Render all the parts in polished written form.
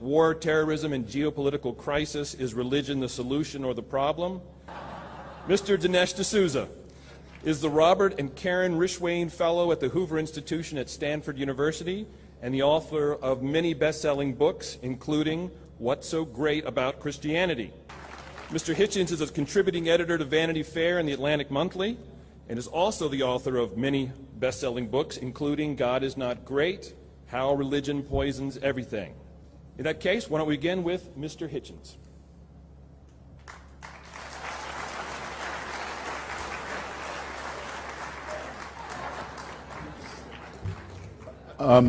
war, terrorism, and geopolitical crisis. Is religion the solution or the problem? Mr. Dinesh D'Souza is the Robert and Karen Rishwain Fellow at the Hoover Institution at Stanford University and the author of many best-selling books, including What's So Great About Christianity. Mr. Hitchens is a contributing editor to Vanity Fair and the Atlantic Monthly and is also the author of many best-selling books, including God Is Not Great, How Religion Poisons Everything. In that case, why don't we begin with Mr. Hitchens.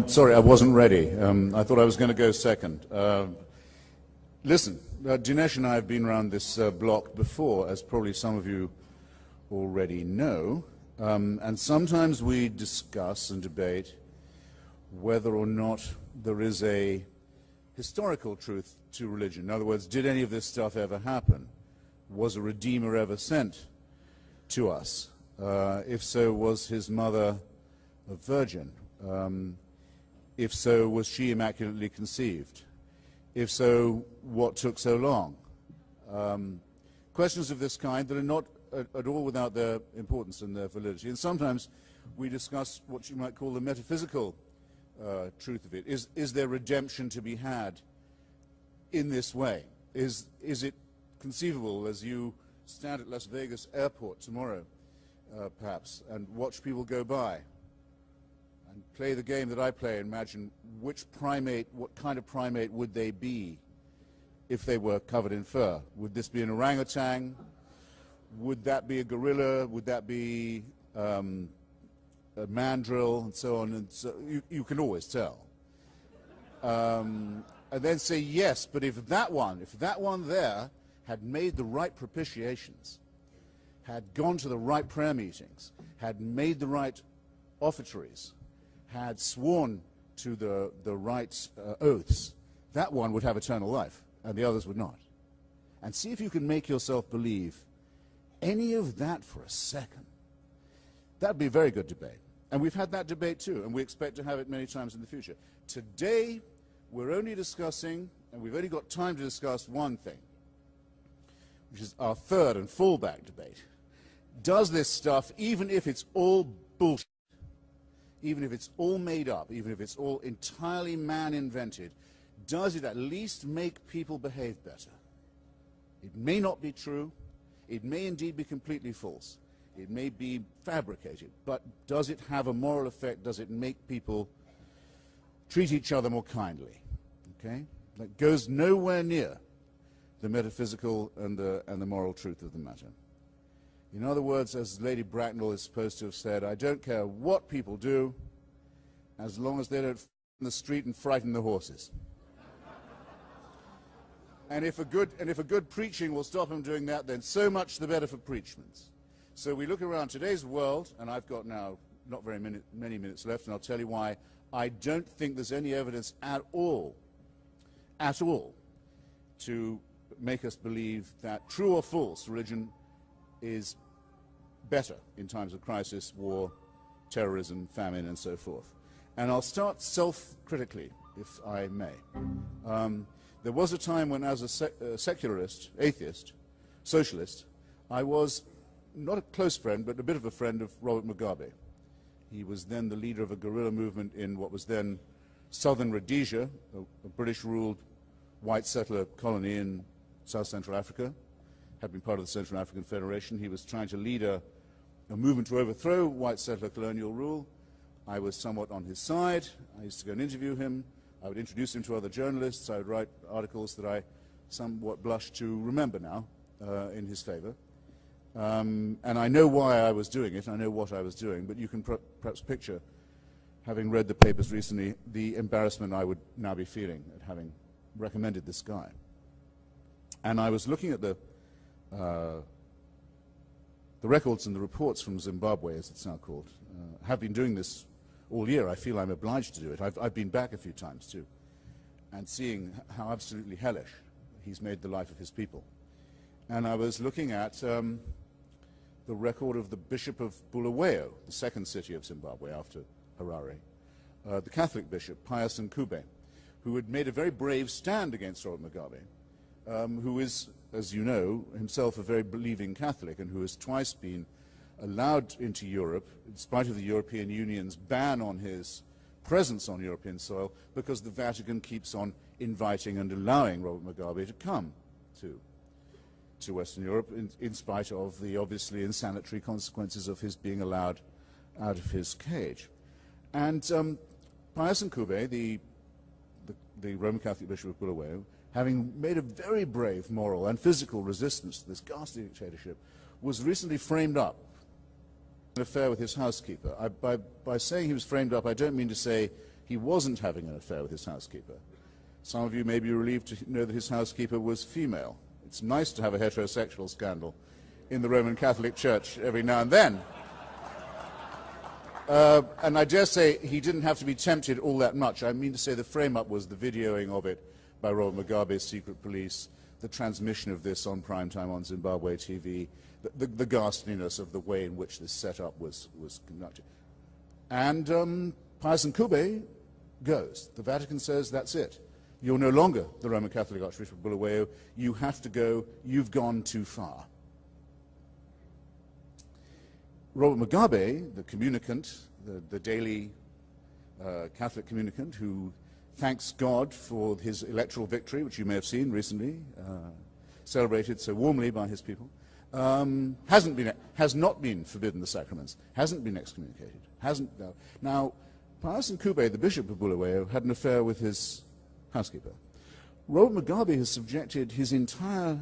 Sorry, I wasn't ready. I thought I was going to go second. Listen, Dinesh and I have been around this block before, as probably some of you already know, and sometimes we discuss and debate whether or not there is a historical truth to religion. In other words, did any of this stuff ever happen? Was a Redeemer ever sent to us? If so, was his mother a virgin? If so, was she immaculately conceived? If so, what took so long? Questions of this kind that are not at all without their importance and their validity. And sometimes we discuss what you might call the metaphysical truth of it. Is there redemption to be had in this way? Is it conceivable as you stand at Las Vegas airport tomorrow, perhaps, and watch people go by and play the game that I play, and imagine which primate, what kind of primate would they be if they were covered in fur? Would this be an orangutan? Would that be a gorilla? Would that be a mandrill, and so on? And so you can always tell. And then say, yes, but if that one there had made the right propitiations, had gone to the right prayer meetings, had made the right offertories, had sworn to the right oaths, that one would have eternal life, and the others would not. And see if you can make yourself believe any of that for a second. That would be a very good debate. And we've had that debate too, and we expect to have it many times in the future. Today, we're only discussing, and we've only got time to discuss one thing, which is our third and fallback debate. Does this stuff, even if it's all bullshit, even if it's all made up, even if it's all entirely man-invented, does it at least make people behave better? It may not be true. It may indeed be completely false. It may be fabricated. But does it have a moral effect? Does it make people treat each other more kindly? Okay? That goes nowhere near the metaphysical and the moral truth of the matter. In other words, as Lady Bracknell is supposed to have said, I don't care what people do, as long as they don't in the street and frighten the horses. And if a good preaching will stop them doing that, then so much the better for preachments. So we look around today's world, and I've got now not very many minutes left, and I'll tell you why I don't think there's any evidence at all, to make us believe that, true or false, religion is better in times of crisis, war, terrorism, famine, and so forth. And I'll start self-critically, if I may. There was a time when, as a secularist, atheist, socialist, I was not a close friend, but a bit of a friend of Robert Mugabe. He was then the leader of a guerrilla movement in what was then southern Rhodesia, a British-ruled white settler colony in South Central Africa, had been part of the Central African Federation. He was trying to lead a movement to overthrow white settler colonial rule. I was somewhat on his side. I used to go and interview him. I would introduce him to other journalists. I would write articles that I somewhat blush to remember now in his favor. And I know why I was doing it. I know what I was doing. But you can perhaps picture, having read the papers recently, the embarrassment I would now be feeling at having recommended this guy. And I was looking at the records and the reports from Zimbabwe, as it's now called. Have been doing this all year. I feel I'm obliged to do it. I've been back a few times too, and seeing how absolutely hellish he's made the life of his people. And I was looking at the record of the Bishop of Bulawayo, the second city of Zimbabwe after Harare, the Catholic bishop, Pius Nkube, who had made a very brave stand against Robert Mugabe, who is, as you know, himself a very believing Catholic and who has twice been allowed into Europe, in spite of the European Union's ban on his presence on European soil, because the Vatican keeps on inviting and allowing Robert Mugabe to come to Western Europe, in spite of the obviously insanitary consequences of his being allowed out of his cage. And Pius Nkube, the Roman Catholic Bishop of Bulawayo, having made a very brave moral and physical resistance to this ghastly dictatorship, was recently framed up in an affair with his housekeeper. By saying he was framed up, I don't mean to say he wasn't having an affair with his housekeeper. Some of you may be relieved to know that his housekeeper was female. It's nice to have a heterosexual scandal in the Roman Catholic Church every now and then. And I dare say he didn't have to be tempted all that much. I mean to say the frame-up was the videoing of it by Robert Mugabe's secret police, the transmission of this on prime time on Zimbabwe TV, the ghastliness of the way in which this setup was conducted. And Pius Nkube goes. The Vatican says, that's it. You're no longer the Roman Catholic Archbishop of Bulawayo. You have to go. You've gone too far. Robert Mugabe, the communicant, the daily Catholic communicant who thanks God for his electoral victory, which you may have seen recently, celebrated so warmly by his people, has not been forbidden the sacraments, hasn't been excommunicated, Now, Pius Nkube, the Bishop of Bulawayo, had an affair with his housekeeper. Robert Mugabe has subjected his entire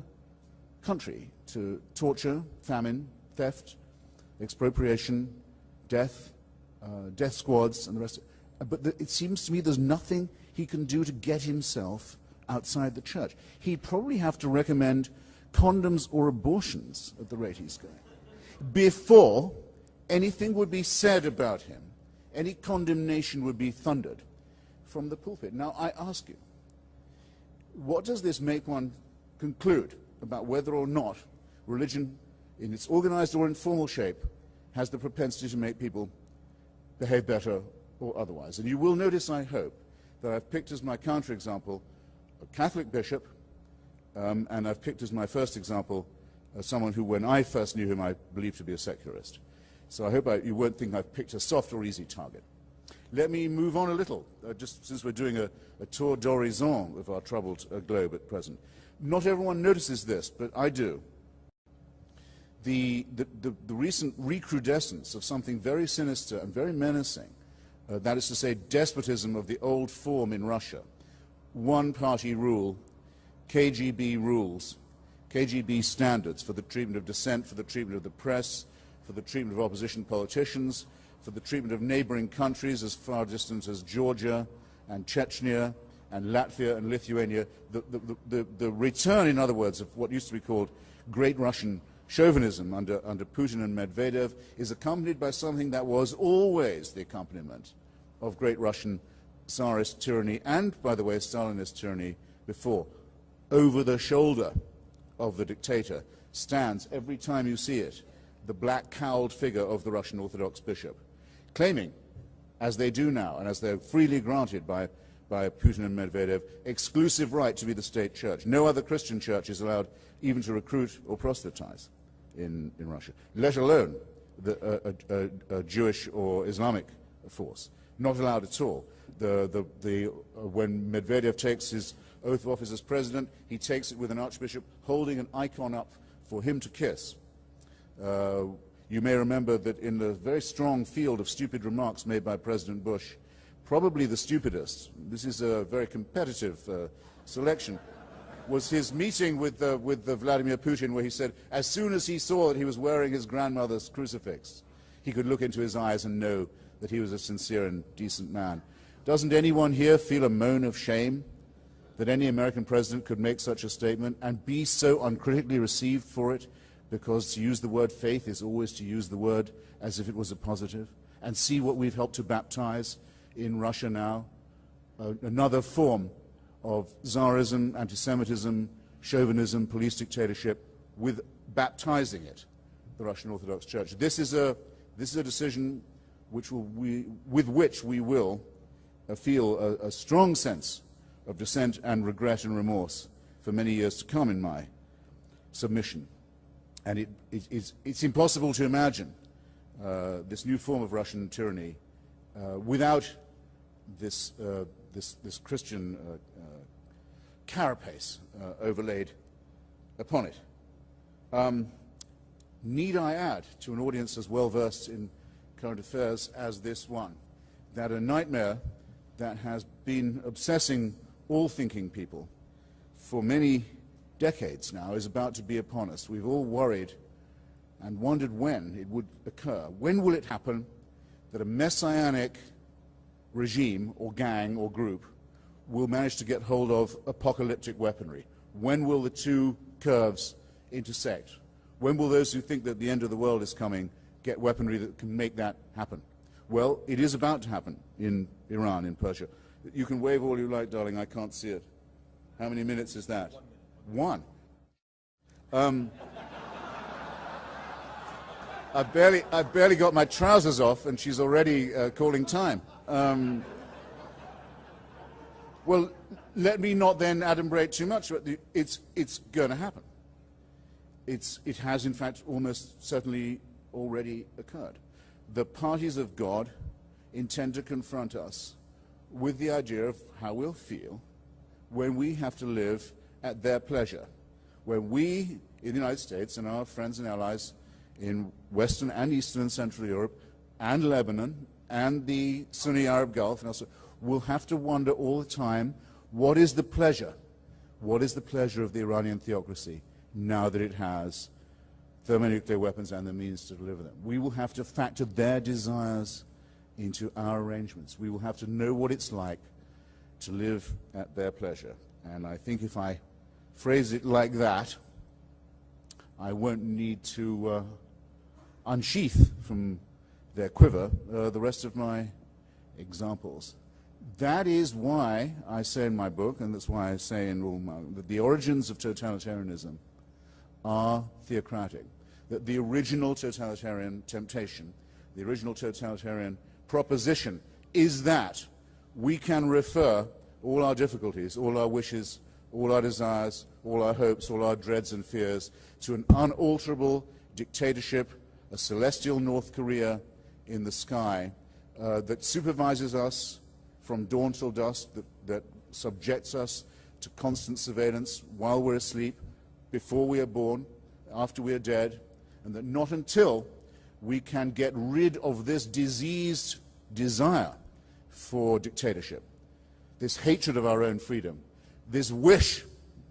country to torture, famine, theft, expropriation, death, death squads, and the rest. But it seems to me there's nothing he can do to get himself outside the church. He'd probably have to recommend condoms or abortions at the rate he's going, before anything would be said about him, any condemnation would be thundered from the pulpit. Now, I ask you, what does this make one conclude about whether or not religion, in its organized or informal shape, has the propensity to make people behave better or otherwise? And you will notice, I hope, that I've picked as my counterexample a Catholic bishop, and I've picked as my first example someone who, when I first knew him, I believed to be a secularist. So I hope you won't think I've picked a soft or easy target. Let me move on a little, just since we're doing a tour d'horizon of our troubled globe at present. Not everyone notices this, but I do. The recent recrudescence of something very sinister and very menacing, that is to say, despotism of the old form in Russia, one-party rule, KGB rules, KGB standards for the treatment of dissent, for the treatment of the press, for the treatment of opposition politicians, for the treatment of neighboring countries as far distant as Georgia and Chechnya and Latvia and Lithuania. The return, in other words, of what used to be called Great Russian chauvinism under Putin and Medvedev is accompanied by something that was always the accompaniment of Great Russian Tsarist tyranny and, by the way, Stalinist tyranny before. Over the shoulder of the dictator stands, every time you see it, the black-cowled figure of the Russian Orthodox bishop, claiming, as they do now, and as they're freely granted by Putin and Medvedev, exclusive right to be the state church. No other Christian church is allowed even to recruit or proselytize in Russia, let alone a Jewish or Islamic force. Not allowed at all. When Medvedev takes his oath of office as president, he takes it with an archbishop holding an icon up for him to kiss. You may remember that in the very strong field of stupid remarks made by President Bush, probably the stupidest, this is a very competitive selection, was his meeting with Vladimir Putin, where he said, as soon as he saw that he was wearing his grandmother's crucifix, he could look into his eyes and know that he was a sincere and decent man. Doesn't anyone here feel a moan of shame that any American president could make such a statement and be so uncritically received for it? Because to use the word faith is always to use the word as if it was a positive. And see what we've helped to baptize in Russia now, another form of Tsarism, anti-Semitism, chauvinism, police dictatorship, with baptizing it, the Russian Orthodox Church. This is a decision with which we will feel a strong sense of dissent and regret and remorse for many years to come in my submission. And it's impossible to imagine this new form of Russian tyranny without this Christian carapace overlaid upon it. Need I add to an audience as well versed in current affairs as this one that a nightmare that has been obsessing all thinking people for many decades now is about to be upon us. We've all worried and wondered when it would occur. When will it happen that a messianic regime or gang or group will manage to get hold of apocalyptic weaponry? When will the two curves intersect? When will those who think that the end of the world is coming get weaponry that can make that happen? Well, it is about to happen in Iran, in Persia. You can wave all you like, darling, I can't see it. How many minutes is that? 1 minute. I've barely got my trousers off and she's already calling time. Well, let me not then adumbrate too much. It's going to happen. It has, in fact, almost certainly already occurred. The parties of God intend to confront us with the idea of how we'll feel when we have to live at their pleasure, when we, in the United States, and our friends and allies in Western and Eastern and Central Europe, and Lebanon, and the Sunni Arab Gulf, and also, will have to wonder all the time, what is the pleasure? What is the pleasure of the Iranian theocracy now that it has thermonuclear weapons and the means to deliver them? We will have to factor their desires into our arrangements. We will have to know what it's like to live at their pleasure. And I think if I phrase it like that, I won't need to unsheath from their quiver the rest of my examples. That is why I say in my book, and that's why I say in all my, that the origins of totalitarianism are theocratic, that the original totalitarian temptation, the original totalitarian proposition is that we can refer all our difficulties, all our wishes, all our desires, all our hopes, all our dreads and fears to an unalterable dictatorship, a celestial North Korea in the sky that supervises us from dawn till dusk, that subjects us to constant surveillance while we're asleep, before we are born, after we are dead, and that not until we can get rid of this diseased desire for dictatorship, this hatred of our own freedom, this wish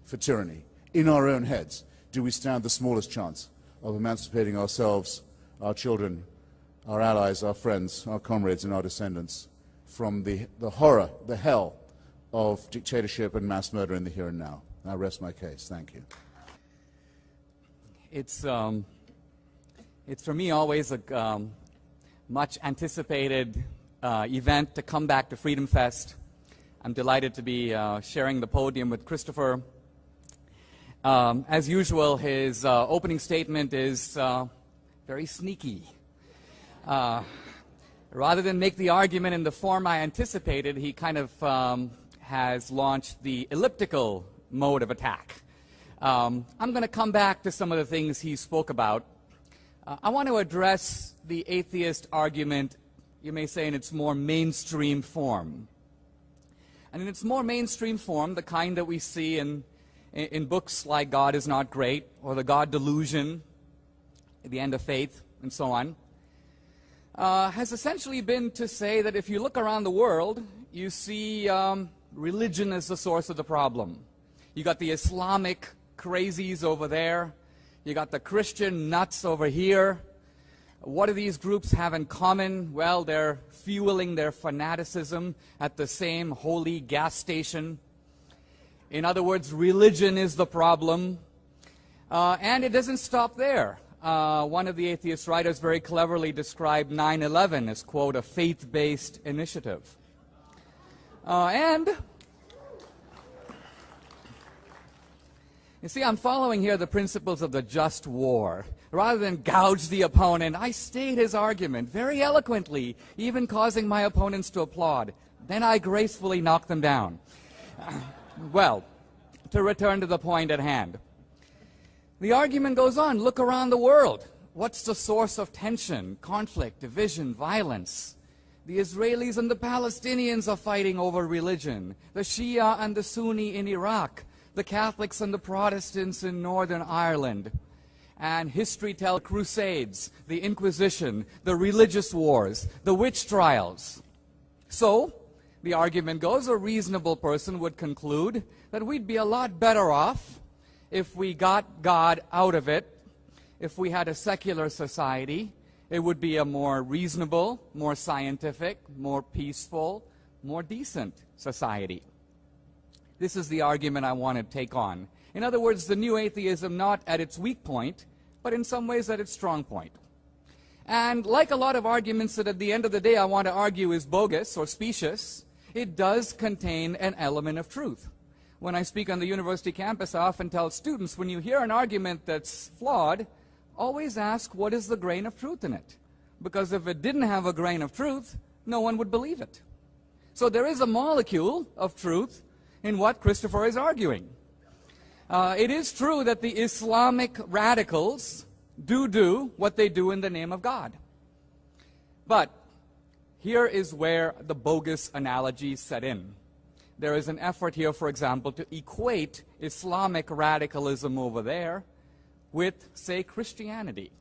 for tyranny in our own heads, do we stand the smallest chance of emancipating ourselves, our children, our allies, our friends, our comrades, and our descendants from the horror, the hell of dictatorship and mass murder in the here and now. I rest my case. Thank you. It's for me always a much anticipated event to come back to Freedom Fest. I'm delighted to be sharing the podium with Christopher. As usual, his opening statement is very sneaky. Rather than make the argument in the form I anticipated, he kind of has launched the elliptical mode of attack. I'm going to come back to some of the things he spoke about. I want to address the atheist argument, you may say, in its more mainstream form. And in its more mainstream form, the kind that we see in books like God is Not Great, or The God Delusion, The End of Faith, and so on, has essentially been to say that if you look around the world, you see religion as the source of the problem. You got the Islamic crazies over there. You got the Christian nuts over here. What do these groups have in common? Well, they're fueling their fanaticism at the same holy gas station. In other words, religion is the problem. And it doesn't stop there. One of the atheist writers very cleverly described 9/11 as, quote, a faith-based initiative. And you see, I'm following here the principles of the just war. Rather than gouge the opponent, I state his argument very eloquently, even causing my opponents to applaud. Then I gracefully knock them down. Well, to return to the point at hand. The argument goes on. Look around the world. What's the source of tension, conflict, division, violence? The Israelis and the Palestinians are fighting over religion. The Shia and the Sunni in Iraq. The Catholics and the Protestants in Northern Ireland. And history tells crusades, the Inquisition, the religious wars, the witch trials. So, the argument goes, a reasonable person would conclude that we'd be a lot better off if we got God out of it, if we had a secular society. It would be a more reasonable, more scientific, more peaceful, more decent society. This is the argument I want to take on. In other words, the new atheism not at its weak point, but in some ways at its strong point. And like a lot of arguments that at the end of the day I want to argue is bogus or specious, it does contain an element of truth. When I speak on the university campus, I often tell students, when you hear an argument that's flawed, always ask, what is the grain of truth in it? Because if it didn't have a grain of truth, no one would believe it. So there is a molecule of truth in what Christopher is arguing. It is true that the Islamic radicals do what they do in the name of God. But here is where the bogus analogies set in. There is an effort here, for example, to equate Islamic radicalism over there with, say, Christianity.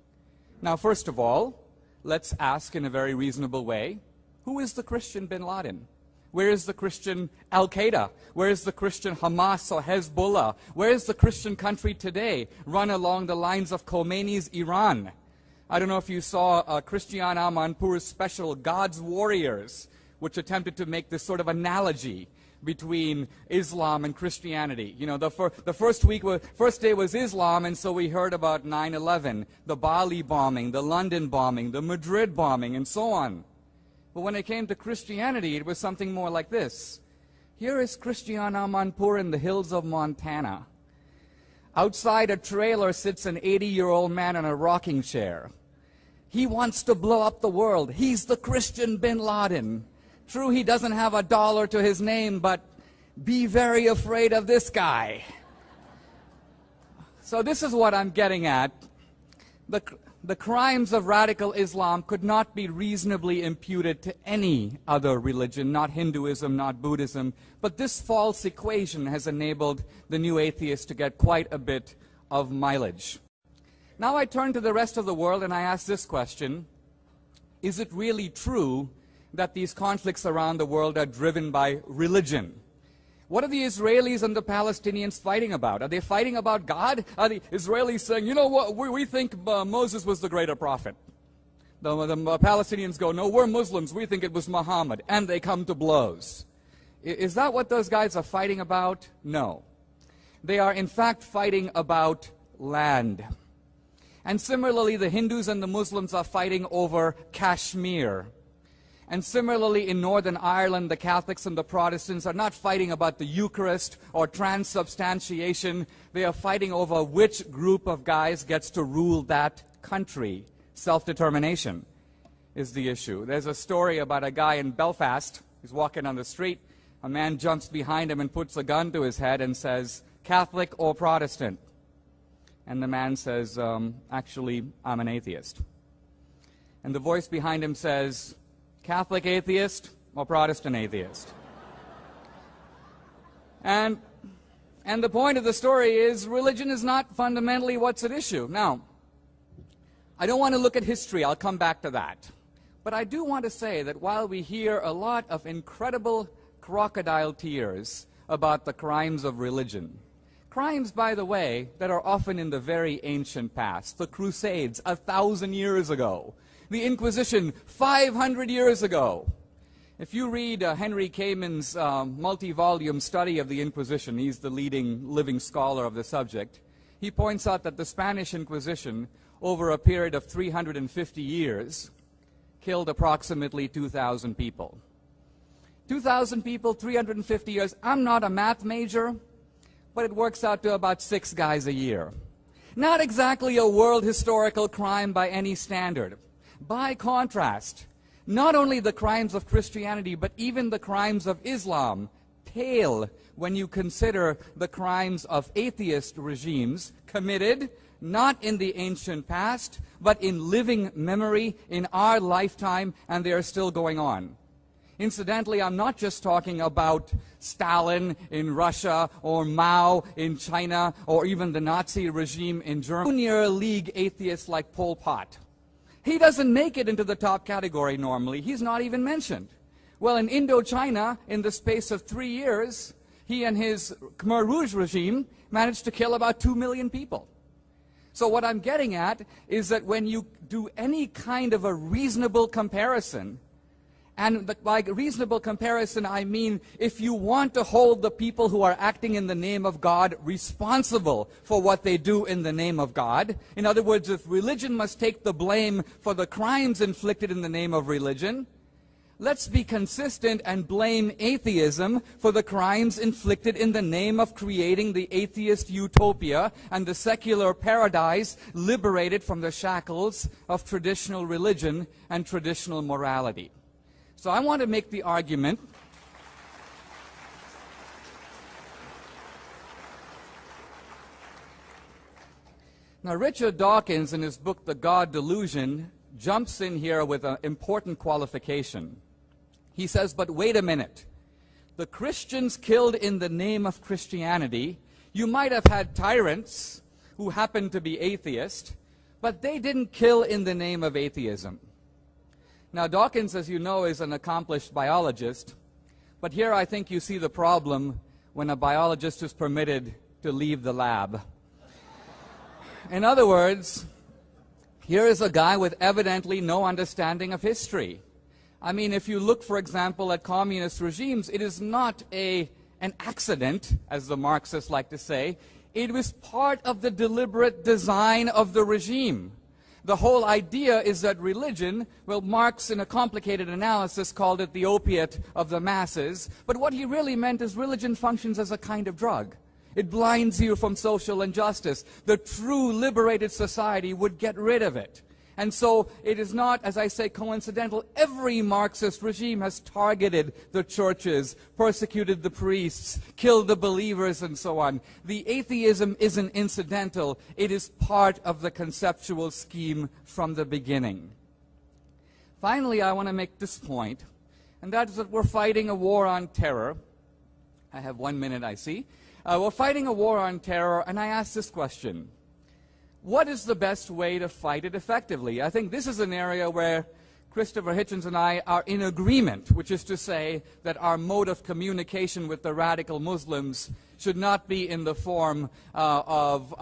Now, first of all, let's ask in a very reasonable way, who is the Christian bin Laden? Where is the Christian Al-Qaeda? Where is the Christian Hamas or Hezbollah? Where is the Christian country today run along the lines of Khomeini's Iran? I don't know if you saw Christiane Amanpour's special, God's Warriors, which attempted to make this sort of analogy between Islam and Christianity. You know, the first day was Islam, and so we heard about 9/11, the Bali bombing, the London bombing, the Madrid bombing, and so on. But when it came to Christianity, it was something more like this. Here is Christiane Amanpour in the hills of Montana. Outside a trailer sits an 80-year-old man in a rocking chair. He wants to blow up the world. He's the Christian bin Laden. True, he doesn't have a dollar to his name, but be very afraid of this guy. So this is what I'm getting at. The crimes of radical Islam could not be reasonably imputed to any other religion, not Hinduism, not Buddhism, but this false equation has enabled the new atheist to get quite a bit of mileage. Now I turn to the rest of the world and I ask this question: is it really true that these conflicts around the world are driven by religion? What are the Israelis and the Palestinians fighting about? Are they fighting about God? Are the Israelis saying, you know what, we think Moses was the greater prophet? The Palestinians go, no, we're Muslims, we think it was Muhammad, and they come to blows. Is that what those guys are fighting about? No. They are in fact fighting about land. And similarly, the Hindus and the Muslims are fighting over Kashmir. And similarly, in Northern Ireland, the Catholics and the Protestants are not fighting about the Eucharist or transubstantiation. They are fighting over which group of guys gets to rule that country. Self-determination is the issue. There's a story about a guy in Belfast. He's walking on the street. A man jumps behind him and puts a gun to his head and says, Catholic or Protestant? And the man says, actually, I'm an atheist. And the voice behind him says, Catholic atheist or Protestant atheist? And the point of the story is religion is not fundamentally what's at issue. Now, I don't want to look at history. I'll come back to that. But I do want to say that while we hear a lot of incredible crocodile tears about the crimes of religion, crimes, by the way, that are often in the very ancient past, the Crusades 1,000 years ago, the Inquisition 500 years ago. If you read Henry Kamen's multi-volume study of the Inquisition, he's the leading living scholar of the subject, he points out that the Spanish Inquisition, over a period of 350 years, killed approximately 2,000 people. 2,000 people, 350 years. I'm not a math major, but it works out to about 6 guys a year. Not exactly a world historical crime by any standard. By contrast, not only the crimes of Christianity, but even the crimes of Islam pale when you consider the crimes of atheist regimes committed not in the ancient past, but in living memory in our lifetime, and they are still going on. Incidentally, I'm not just talking about Stalin in Russia or Mao in China or even the Nazi regime in Germany. Junior League atheists like Pol Pot. He doesn't make it into the top category normally. He's not even mentioned. Well, in Indochina, in the space of 3 years, he and his Khmer Rouge regime managed to kill about 2 million people. So what I'm getting at is that when you do any kind of a reasonable comparison, and by reasonable comparison I mean if you want to hold the people who are acting in the name of God responsible for what they do in the name of God, in other words, if religion must take the blame for the crimes inflicted in the name of religion, let's be consistent and blame atheism for the crimes inflicted in the name of creating the atheist utopia and the secular paradise liberated from the shackles of traditional religion and traditional morality. So I want to make the argument now Richard Dawkins in his book The God Delusion jumps in here with an important qualification. He says, but wait a minute. The Christians killed in the name of Christianity, you might have had tyrants who happened to be atheist, but they didn't kill in the name of atheism. Now, Dawkins, as you know, is an accomplished biologist, but here I think you see the problem when a biologist is permitted to leave the lab. In other words, here is a guy with evidently no understanding of history. I mean, if you look, for example, at communist regimes, it is not an accident, as the Marxists like to say. It was part of the deliberate design of the regime. The whole idea is that religion, well, Marx in a complicated analysis called it the opiate of the masses, but what he really meant is religion functions as a kind of drug. It blinds you from social injustice. The true liberated society would get rid of it. And so it is not, as I say, coincidental. Every Marxist regime has targeted the churches, persecuted the priests, killed the believers, and so on. The atheism isn't incidental. It is part of the conceptual scheme from the beginning. Finally, I want to make this point, and that is that we're fighting a war on terror. I have 1 minute, I see. We're fighting a war on terror, and I ask this question. What is the best way to fight it effectively? I think this is an area where Christopher Hitchens and I are in agreement, which is to say that our mode of communication with the radical Muslims should not be in the form of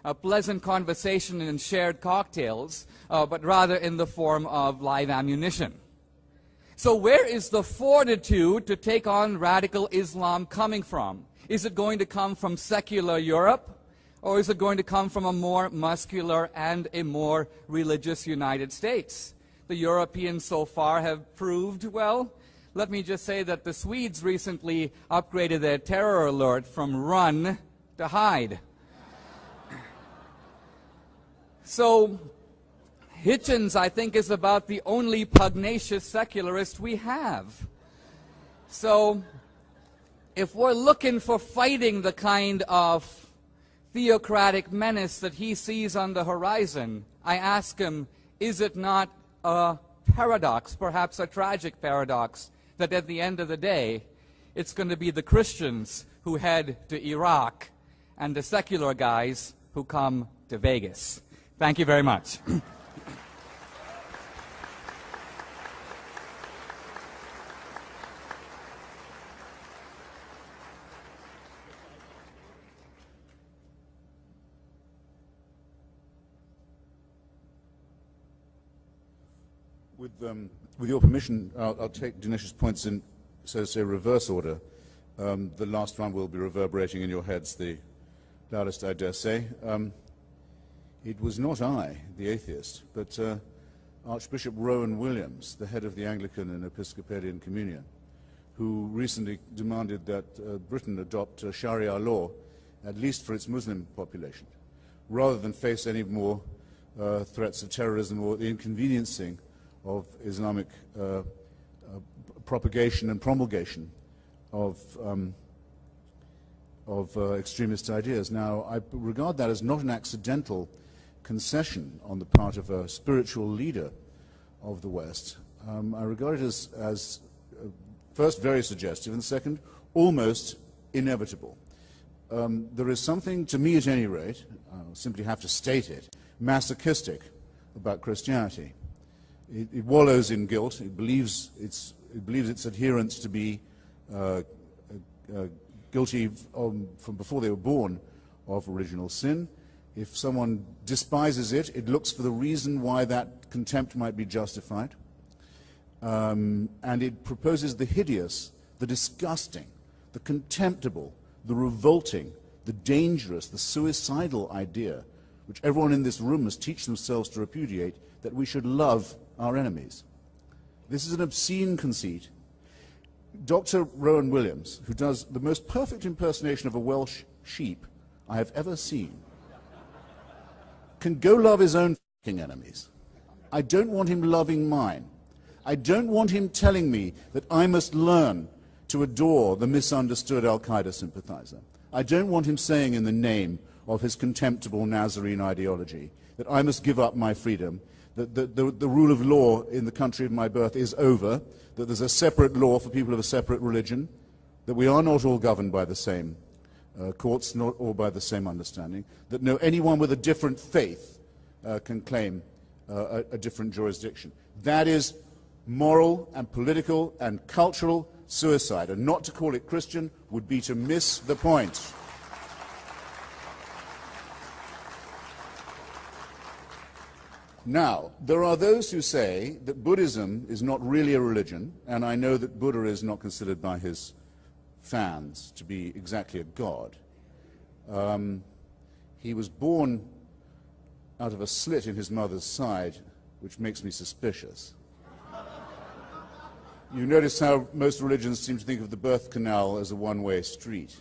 a pleasant conversation and shared cocktails, but rather in the form of live ammunition. So where is the fortitude to take on radical Islam coming from? Is it going to come from secular Europe? Or is it going to come from a more muscular and a more religious United States? The Europeans so far have proved, well, let me just say that the Swedes recently upgraded their terror alert from run to hide. So Hitchens, I think, is about the only pugnacious secularist we have. So if we're looking for fighting the kind of theocratic menace that he sees on the horizon, I ask him, is it not a paradox, perhaps a tragic paradox, that at the end of the day, it's going to be the Christians who head to Iraq and the secular guys who come to Vegas? Thank you very much. With your permission, I'll take Dinesh's points in, so to say, reverse order. The last one will be reverberating in your heads the loudest, I dare say. It was not I, the atheist, but Archbishop Rowan Williams, the head of the Anglican and Episcopalian Communion, who recently demanded that Britain adopt Sharia law, at least for its Muslim population, rather than face any more threats of terrorism or the inconveniencing of Islamic propagation and promulgation extremist ideas. Now, I regard that as not an accidental concession on the part of a spiritual leader of the West. I regard it as first, very suggestive, and second, almost inevitable. There is something, to me at any rate, I'll simply have to state it, masochistic about Christianity. It wallows in guilt. It believes its adherents to be guilty from before they were born of original sin. If someone despises it, it looks for the reason why that contempt might be justified. And it proposes the hideous, the disgusting, the contemptible, the revolting, the dangerous, the suicidal idea, which everyone in this room must teach themselves to repudiate, that we should love our enemies. This is an obscene conceit. Dr. Rowan Williams, who does the most perfect impersonation of a Welsh sheep I have ever seen, can go love his own f***ing enemies. I don't want him loving mine. I don't want him telling me that I must learn to adore the misunderstood Al-Qaeda sympathizer. I don't want him saying in the name of his contemptible Nazarene ideology that I must give up my freedom, that the rule of law in the country of my birth is over, that there's a separate law for people of a separate religion, that we are not all governed by the same courts, not all by the same understanding, that anyone with a different faith can claim a different jurisdiction. That is moral and political and cultural suicide, and not to call it Christian would be to miss the point. Now, there are those who say that Buddhism is not really a religion, and I know that Buddha is not considered by his fans to be exactly a god. He was born out of a slit in his mother's side, which makes me suspicious. You notice how most religions seem to think of the birth canal as a one-way street.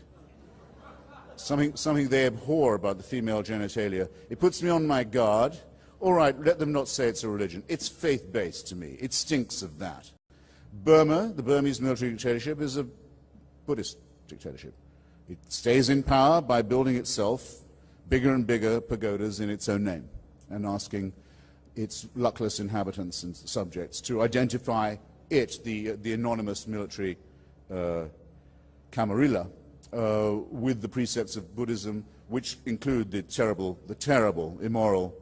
Something they abhor about the female genitalia. It puts me on my guard. All right, let them not say it's a religion. It's faith-based to me. It stinks of that. Burma, the Burmese military dictatorship, is a Buddhist dictatorship. It stays in power by building itself bigger and bigger pagodas in its own name and asking its luckless inhabitants and subjects to identify it, the anonymous military camarilla, with the precepts of Buddhism, which include the terrible, immoral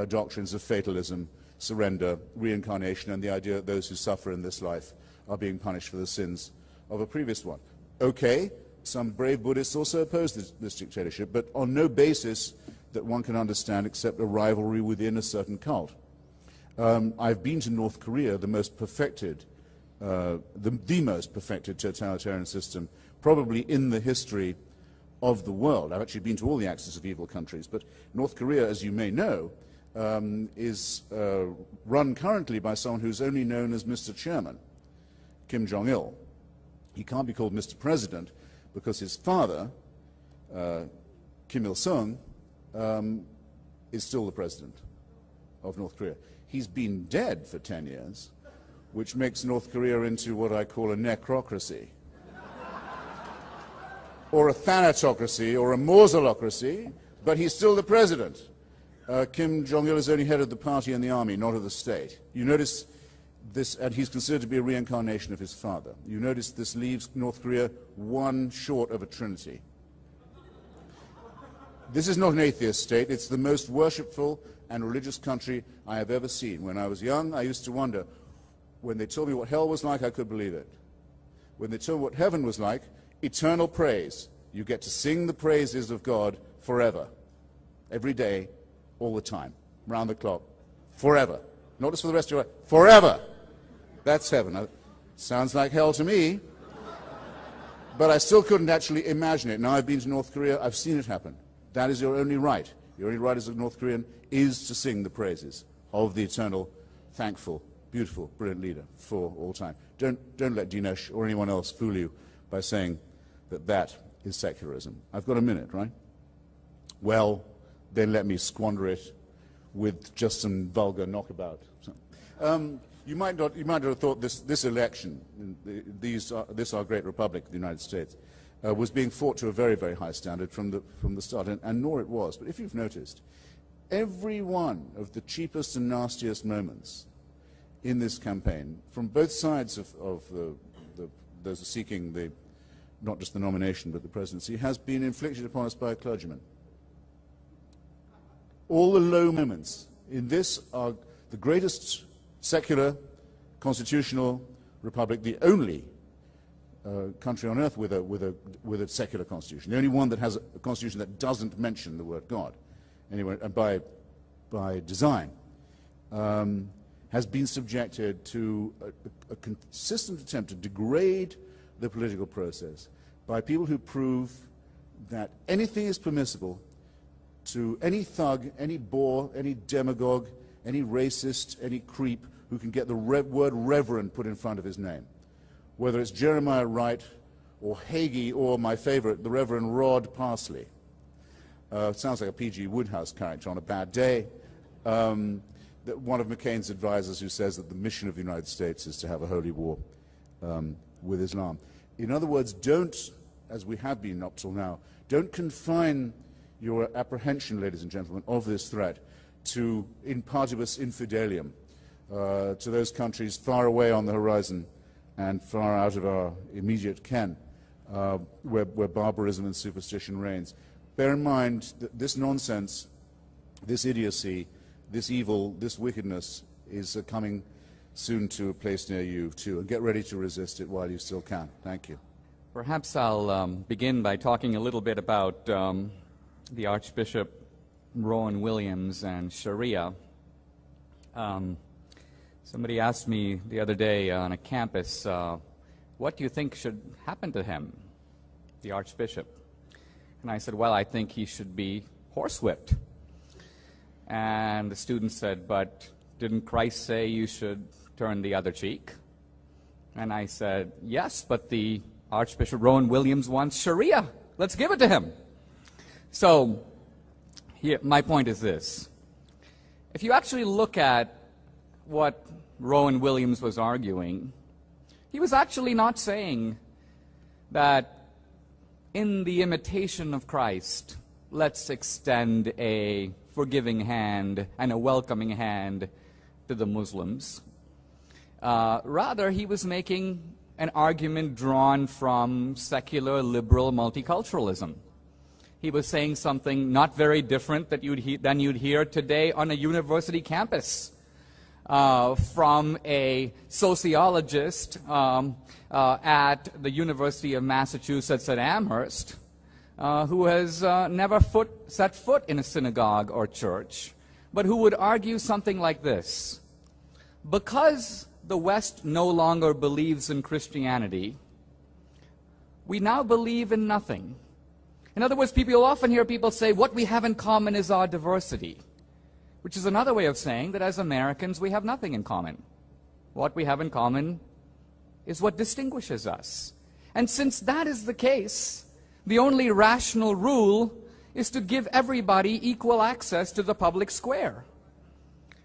doctrines of fatalism, surrender, reincarnation, and the idea that those who suffer in this life are being punished for the sins of a previous one. Okay, some brave Buddhists also oppose this dictatorship, but on no basis that one can understand except a rivalry within a certain cult. I've been to North Korea, the most perfected, the most perfected totalitarian system, probably in the history of the world. I've actually been to all the axis of evil countries, but North Korea, as you may know, is run currently by someone who's only known as Mr. Chairman, Kim Jong-il. He can't be called Mr. President because his father, Kim Il-sung, is still the president of North Korea. He's been dead for 10 years, which makes North Korea into what I call a necrocracy, or a thanatocracy, or a mausolocracy, but he's still the president. Kim Jong-il is only head of the party and the army, not of the state. You notice this, and he's considered to be a reincarnation of his father. You notice this leaves North Korea one short of a trinity. This is not an atheist state. It's the most worshipful and religious country I have ever seen. When I was young, I used to wonder, when they told me what hell was like, I could believe it. When they told me what heaven was like, eternal praise. You get to sing the praises of God forever, every day, all the time, round the clock, forever. Not just for the rest of your life, forever. That's heaven. Sounds like hell to me, but I still couldn't actually imagine it. Now I've been to North Korea, I've seen it happen. That is your only right. Your only right as a North Korean is to sing the praises of the eternal, thankful, beautiful, brilliant leader for all time. Don't let Dinesh or anyone else fool you by saying that that is secularism. I've got a minute, right? Well, then let me squander it with just some vulgar knockabout. You might not have thought this election, this our great republic, the United States, was being fought to a very, very high standard from the start, and nor it was. But if you've noticed, every one of the cheapest and nastiest moments in this campaign, from both sides of those seeking not just the nomination but the presidency, has been inflicted upon us by a clergyman. All the low moments in this are the greatest secular, constitutional republic, the only country on earth with a secular constitution, the only one that has a constitution that doesn't mention the word God, anyway, and by design, has been subjected to a consistent attempt to degrade the political process by people who prove that anything is permissible to any thug, any bore, any demagogue, any racist, any creep who can get the word reverend put in front of his name. Whether it's Jeremiah Wright or Hagee or, my favorite, the Reverend Rod Parsley. Sounds like a P.G. Woodhouse character on a bad day. One of McCain's advisors who says that the mission of the United States is to have a holy war with Islam. In other words, don't, as we have been up till now, don't confine your apprehension, ladies and gentlemen, of this threat to in partibus infidelium, to those countries far away on the horizon and far out of our immediate ken, where barbarism and superstition reigns. Bear in mind that this nonsense, this idiocy, this evil, this wickedness is coming soon to a place near you too, and get ready to resist it while you still can. Thank you. Perhaps I'll begin by talking a little bit about the Archbishop Rowan Williams and Sharia. Somebody asked me the other day on a campus, what do you think should happen to him, the Archbishop? And I said, well, I think he should be horsewhipped. And the student said, but didn't Christ say you should turn the other cheek? And I said, yes, but the Archbishop Rowan Williams wants Sharia. Let's give it to him. So here, my point is this. If you actually look at what Rowan Williams was arguing, he was actually not saying that in the imitation of Christ, let's extend a forgiving hand and a welcoming hand to the Muslims. Rather, he was making an argument drawn from secular liberal multiculturalism. He was saying something not very different than you'd hear today on a university campus from a sociologist at the University of Massachusetts at Amherst who has never set foot in a synagogue or church, but who would argue something like this. Because the West no longer believes in Christianity, we now believe in nothing. In other words, you'll often hear people say, what we have in common is our diversity, which is another way of saying that as Americans we have nothing in common. What we have in common is what distinguishes us. And since that is the case, the only rational rule is to give everybody equal access to the public square.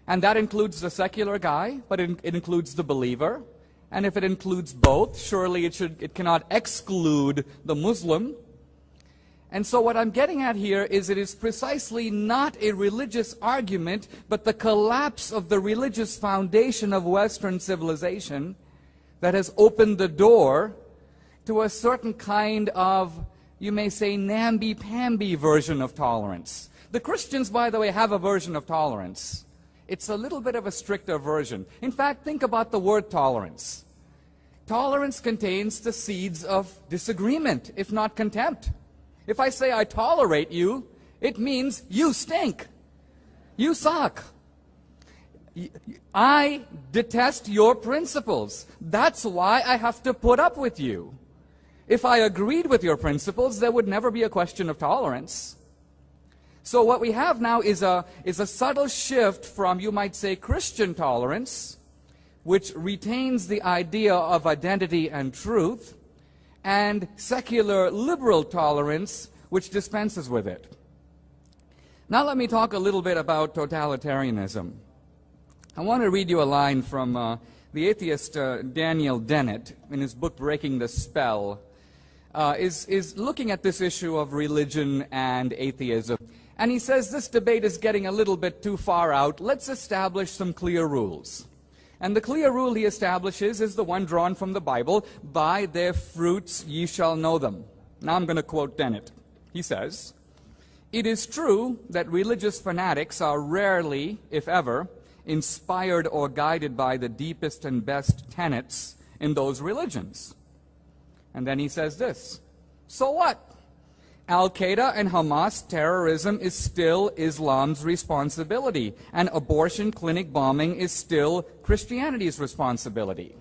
And that includes the secular guy, but it includes the believer. And if it includes both, surely it cannot exclude the Muslim. And so what I'm getting at here is it is precisely not a religious argument, but the collapse of the religious foundation of Western civilization that has opened the door to a certain kind of, you may say, namby-pamby version of tolerance. The Christians, by the way, have a version of tolerance. It's a little bit of a stricter version. In fact, think about the word tolerance. Tolerance contains the seeds of disagreement, if not contempt. If I say I tolerate you, it means you stink. You suck. I detest your principles. That's why I have to put up with you. If I agreed with your principles, there would never be a question of tolerance. So what we have now is a subtle shift from, you might say, Christian tolerance, which retains the idea of identity and truth, and secular liberal tolerance, which dispenses with it. Now let me talk a little bit about totalitarianism. I want to read you a line from the atheist Daniel Dennett in his book Breaking the Spell, is looking at this issue of religion and atheism. And he says this debate is getting a little bit too far out. Let's establish some clear rules. And the clear rule he establishes is the one drawn from the Bible: by their fruits ye shall know them. Now I'm going to quote Dennett. He says, "It is true that religious fanatics are rarely, if ever, inspired or guided by the deepest and best tenets in those religions." And then he says this, "So what? Al-Qaeda and Hamas terrorism is still Islam's responsibility, and abortion clinic bombing is still Christianity's responsibility."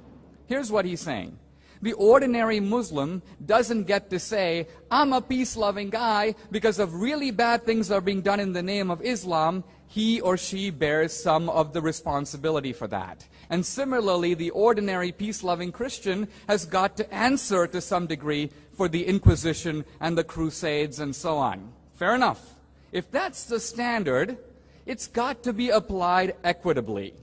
Here's what he's saying. The ordinary Muslim doesn't get to say, "I'm a peace-loving guy because of really bad things are being done in the name of Islam." He or she bears some of the responsibility for that. And similarly, the ordinary peace-loving Christian has got to answer to some degree for the Inquisition and the Crusades and so on. Fair enough. If that's the standard, it's got to be applied equitably.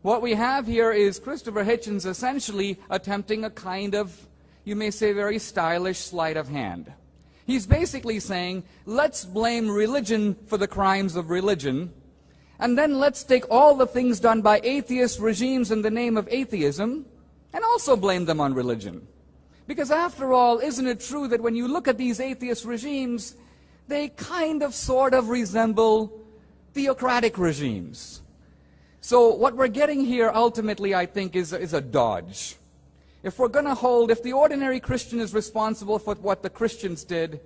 What we have here is Christopher Hitchens essentially attempting a kind of, you may say, very stylish sleight of hand. He's basically saying, let's blame religion for the crimes of religion, and then let's take all the things done by atheist regimes in the name of atheism and also blame them on religion. Because after all, isn't it true that when you look at these atheist regimes, they kind of sort of resemble theocratic regimes? So what we're getting here ultimately, I think, is a dodge. If we're going to hold, if the ordinary Christian is responsible for what the Christians did,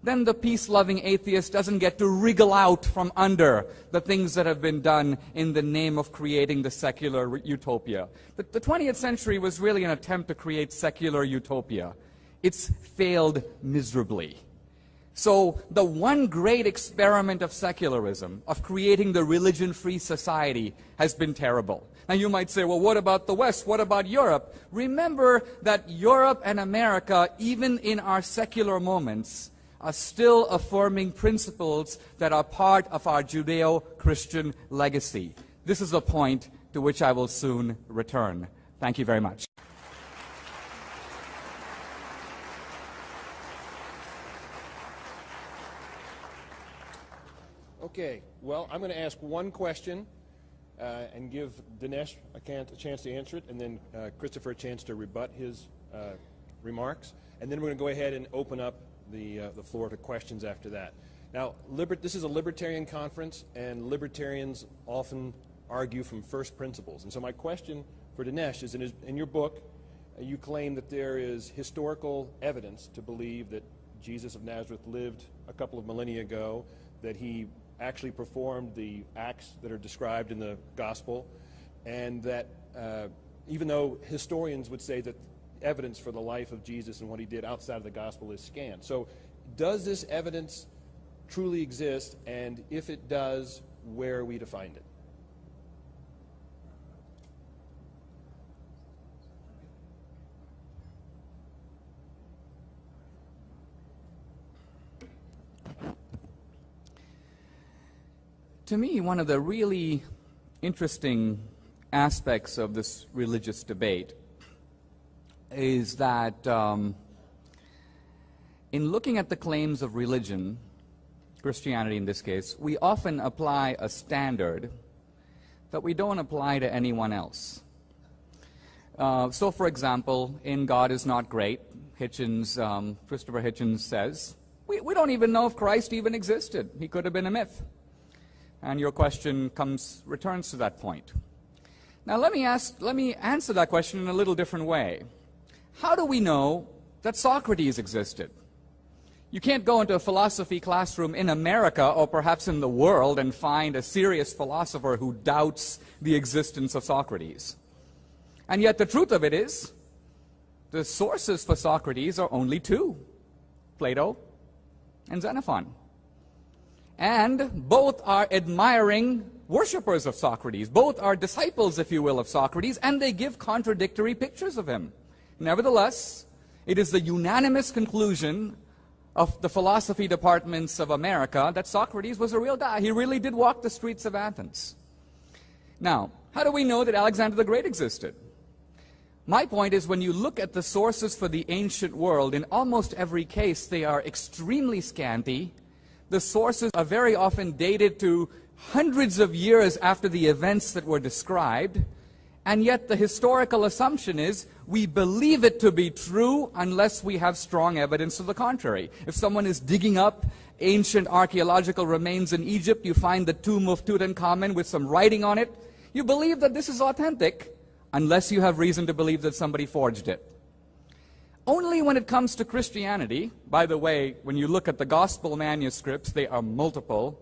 then the peace-loving atheist doesn't get to wriggle out from under the things that have been done in the name of creating the secular utopia. The 20th century was really an attempt to create secular utopia. It's failed miserably. So the one great experiment of secularism, of creating the religion-free society, has been terrible. Now you might say, well, what about the West? What about Europe? Remember that Europe and America, even in our secular moments, are still affirming principles that are part of our Judeo-Christian legacy. This is a point to which I will soon return. Thank you very much. Okay, well, I'm going to ask one question and give Dinesh a chance to answer it, and then Christopher a chance to rebut his remarks. And then we're going to go ahead and open up the floor to questions after that. Now, this is a libertarian conference, and libertarians often argue from first principles. And so my question for Dinesh is, in your book, you claim that there is historical evidence to believe that Jesus of Nazareth lived a couple of millennia ago, that he actually performed the acts that are described in the gospel, and that even though historians would say that evidence for the life of Jesus and what he did outside of the gospel is scant. So does this evidence truly exist, and if it does, where are we to find it? To me, one of the really interesting aspects of this religious debate is that in looking at the claims of religion, Christianity in this case, we often apply a standard that we don't apply to anyone else. So, for example, in God is Not Great, Hitchens, Christopher Hitchens says, we don't even know if Christ even existed. He could have been a myth. And your question returns to that point. Now let me answer that question in a little different way. How do we know that Socrates existed? You can't go into a philosophy classroom in America or perhaps in the world and find a serious philosopher who doubts the existence of Socrates. And yet the truth of it is, the sources for Socrates are only two, Plato and Xenophon. And both are admiring worshippers of Socrates. Both are disciples, if you will, of Socrates, and they give contradictory pictures of him. Nevertheless, it is the unanimous conclusion of the philosophy departments of America that Socrates was a real guy. He really did walk the streets of Athens. Now, how do we know that Alexander the Great existed? My point is, when you look at the sources for the ancient world, in almost every case they are extremely scanty. The sources are very often dated to hundreds of years after the events that were described, and yet the historical assumption is we believe it to be true unless we have strong evidence to the contrary. If someone is digging up ancient archaeological remains in Egypt, you find the tomb of Tutankhamun with some writing on it, you believe that this is authentic unless you have reason to believe that somebody forged it. Only when it comes to Christianity, by the way, when you look at the gospel manuscripts, they are multiple.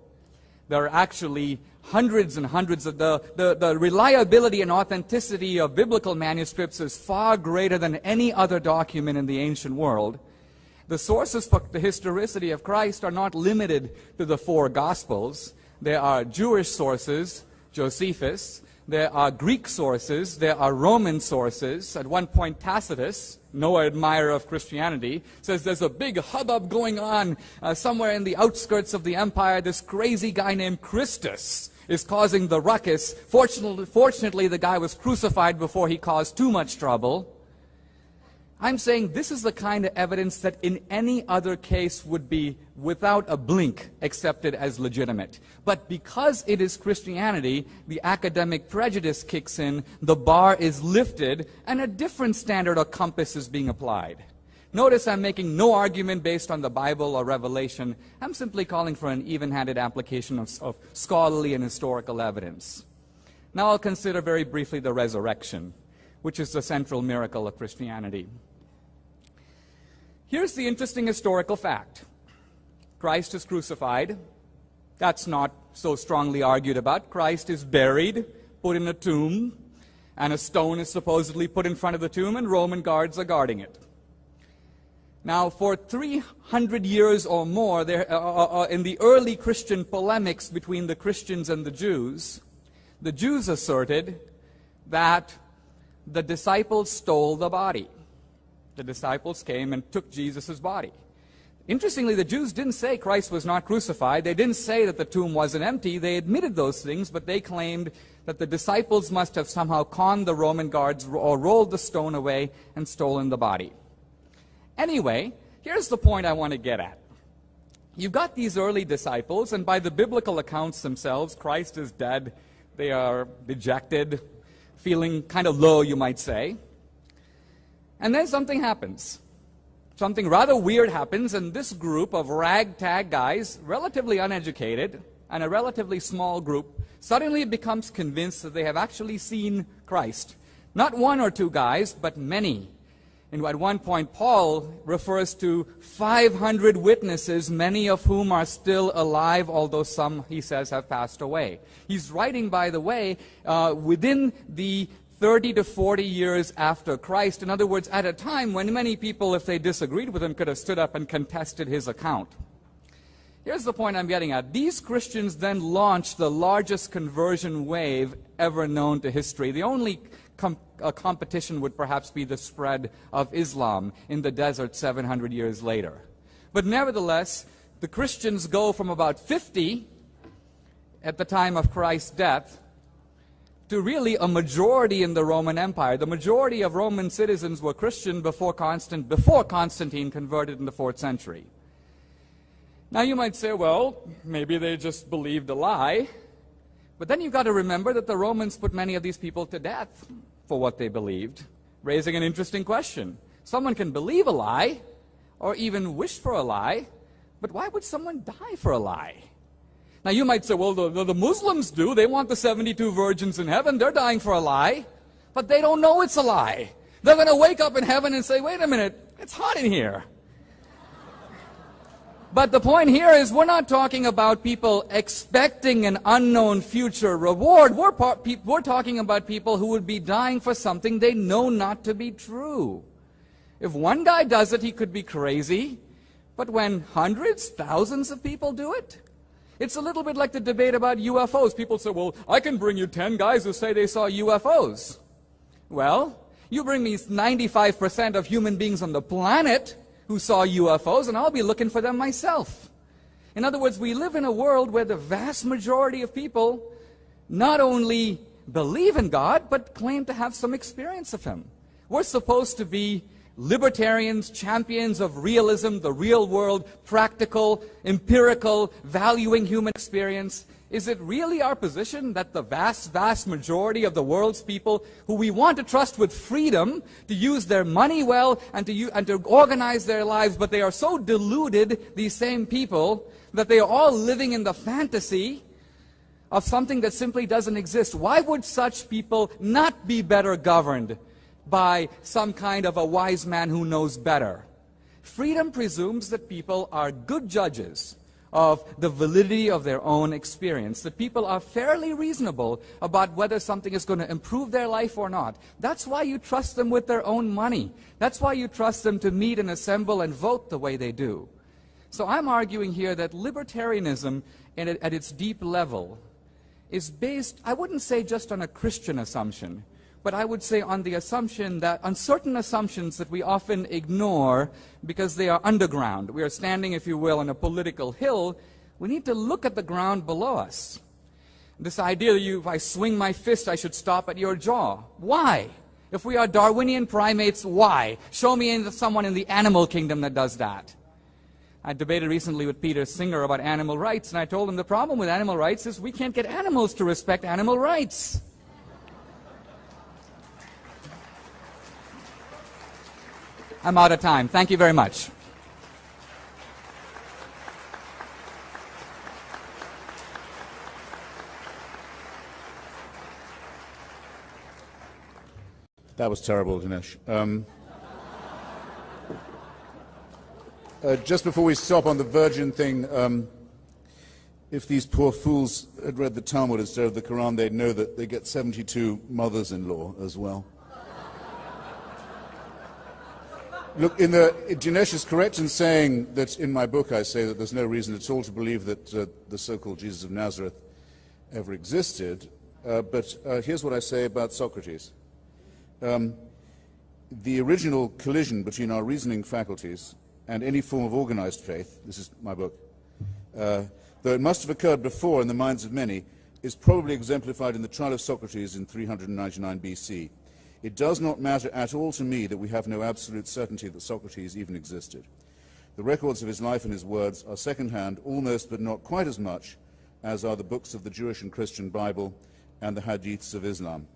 There are actually hundreds and hundreds of the reliability and authenticity of biblical manuscripts is far greater than any other document in the ancient world. The sources for the historicity of Christ are not limited to the four Gospels. There are Jewish sources, Josephus. There are Greek sources. There are Roman sources. At one point, Tacitus, no admirer of Christianity, says there's a big hubbub going on somewhere in the outskirts of the empire. This crazy guy named Christus is causing the ruckus. Fortunately, the guy was crucified before he caused too much trouble. I'm saying this is the kind of evidence that in any other case would be, without a blink, accepted as legitimate. But because it is Christianity, the academic prejudice kicks in, the bar is lifted, and a different standard or compass is being applied. Notice I'm making no argument based on the Bible or Revelation. I'm simply calling for an even-handed application of scholarly and historical evidence. Now I'll consider very briefly the resurrection, which is the central miracle of Christianity. Here's the interesting historical fact. Christ is crucified. That's not so strongly argued about. Christ is buried, put in a tomb, and a stone is supposedly put in front of the tomb, and Roman guards are guarding it. Now, for 300 years or more, in the early Christian polemics between the Christians and the Jews asserted that the disciples stole the body. The disciples came and took Jesus' body. Interestingly, the Jews didn't say Christ was not crucified. They didn't say that the tomb wasn't empty. They admitted those things, but they claimed that the disciples must have somehow conned the Roman guards or rolled the stone away and stolen the body. Anyway, here's the point I want to get at. You've got these early disciples, and by the biblical accounts themselves, Christ is dead. They are dejected, feeling kind of low, you might say. And then something happens. Something rather weird happens, and this group of ragtag guys, relatively uneducated, and a relatively small group, suddenly becomes convinced that they have actually seen Christ. Not one or two guys, but many. And at one point, Paul refers to 500 witnesses, many of whom are still alive, although some, he says, have passed away. He's writing, by the way, within the 30 to 40 years after Christ. In other words, at a time when many people, if they disagreed with him, could have stood up and contested his account. Here's the point I'm getting at. These Christians then launched the largest conversion wave ever known to history. The only competition would perhaps be the spread of Islam in the desert 700 years later. But nevertheless, the Christians go from about 50 at the time of Christ's death to really a majority in the Roman Empire. The majority of Roman citizens were Christian before Constantine converted in the 4th century. Now you might say, well, maybe they just believed a lie. But then you've got to remember that the Romans put many of these people to death for what they believed, raising an interesting question. Someone can believe a lie, or even wish for a lie, but why would someone die for a lie? Now you might say, well, the Muslims do. They want the 72 virgins in heaven. They're dying for a lie, but they don't know it's a lie. They're going to wake up in heaven and say, wait a minute, it's hot in here. But the point here is we're not talking about people expecting an unknown future reward. We're talking about people who would be dying for something they know not to be true. If one guy does it, he could be crazy. But when hundreds, thousands of people do it, it's a little bit like the debate about UFOs. People say, well, I can bring you 10 guys who say they saw UFOs. Well, you bring me 95% of human beings on the planet who saw UFOs, and I'll be looking for them myself. In other words, we live in a world where the vast majority of people not only believe in God, but claim to have some experience of Him. We're supposed to be libertarians, champions of realism, the real world, practical, empirical, valuing human experience. Is it really our position that the vast, vast majority of the world's people who we want to trust with freedom to use their money well and to organize their lives, but they are so deluded, these same people, that they are all living in the fantasy of something that simply doesn't exist? Why would such people not be better governed by some kind of a wise man who knows better? Freedom presumes that people are good judges of the validity of their own experience, that people are fairly reasonable about whether something is going to improve their life or not. That's why you trust them with their own money. That's why you trust them to meet and assemble and vote the way they do. So I'm arguing here that libertarianism at its deep level is based, I wouldn't say just on a Christian assumption, but I would say on the assumption that, on certain assumptions that we often ignore because they are underground. We are standing, if you will, on a political hill. We need to look at the ground below us. This idea that if I swing my fist, I should stop at your jaw. Why? If we are Darwinian primates, why? Show me someone in the animal kingdom that does that. I debated recently with Peter Singer about animal rights, and I told him the problem with animal rights is we can't get animals to respect animal rights. I'm out of time. Thank you very much. That was terrible, Dinesh. Just before we stop on the virgin thing, if these poor fools had read the Talmud instead of the Qur'an, they'd know that they get 72 mothers-in-law as well. Look, Dinesh is correct in saying that in my book I say that there's no reason at all to believe that the so-called Jesus of Nazareth ever existed, but here's what I say about Socrates. The original collision between our reasoning faculties and any form of organized faith, this is my book, though it must have occurred before in the minds of many, is probably exemplified in the trial of Socrates in 399 BC. It does not matter at all to me that we have no absolute certainty that Socrates even existed. The records of his life and his words are second-hand, almost but not quite as much as are the books of the Jewish and Christian Bible and the hadiths of Islam.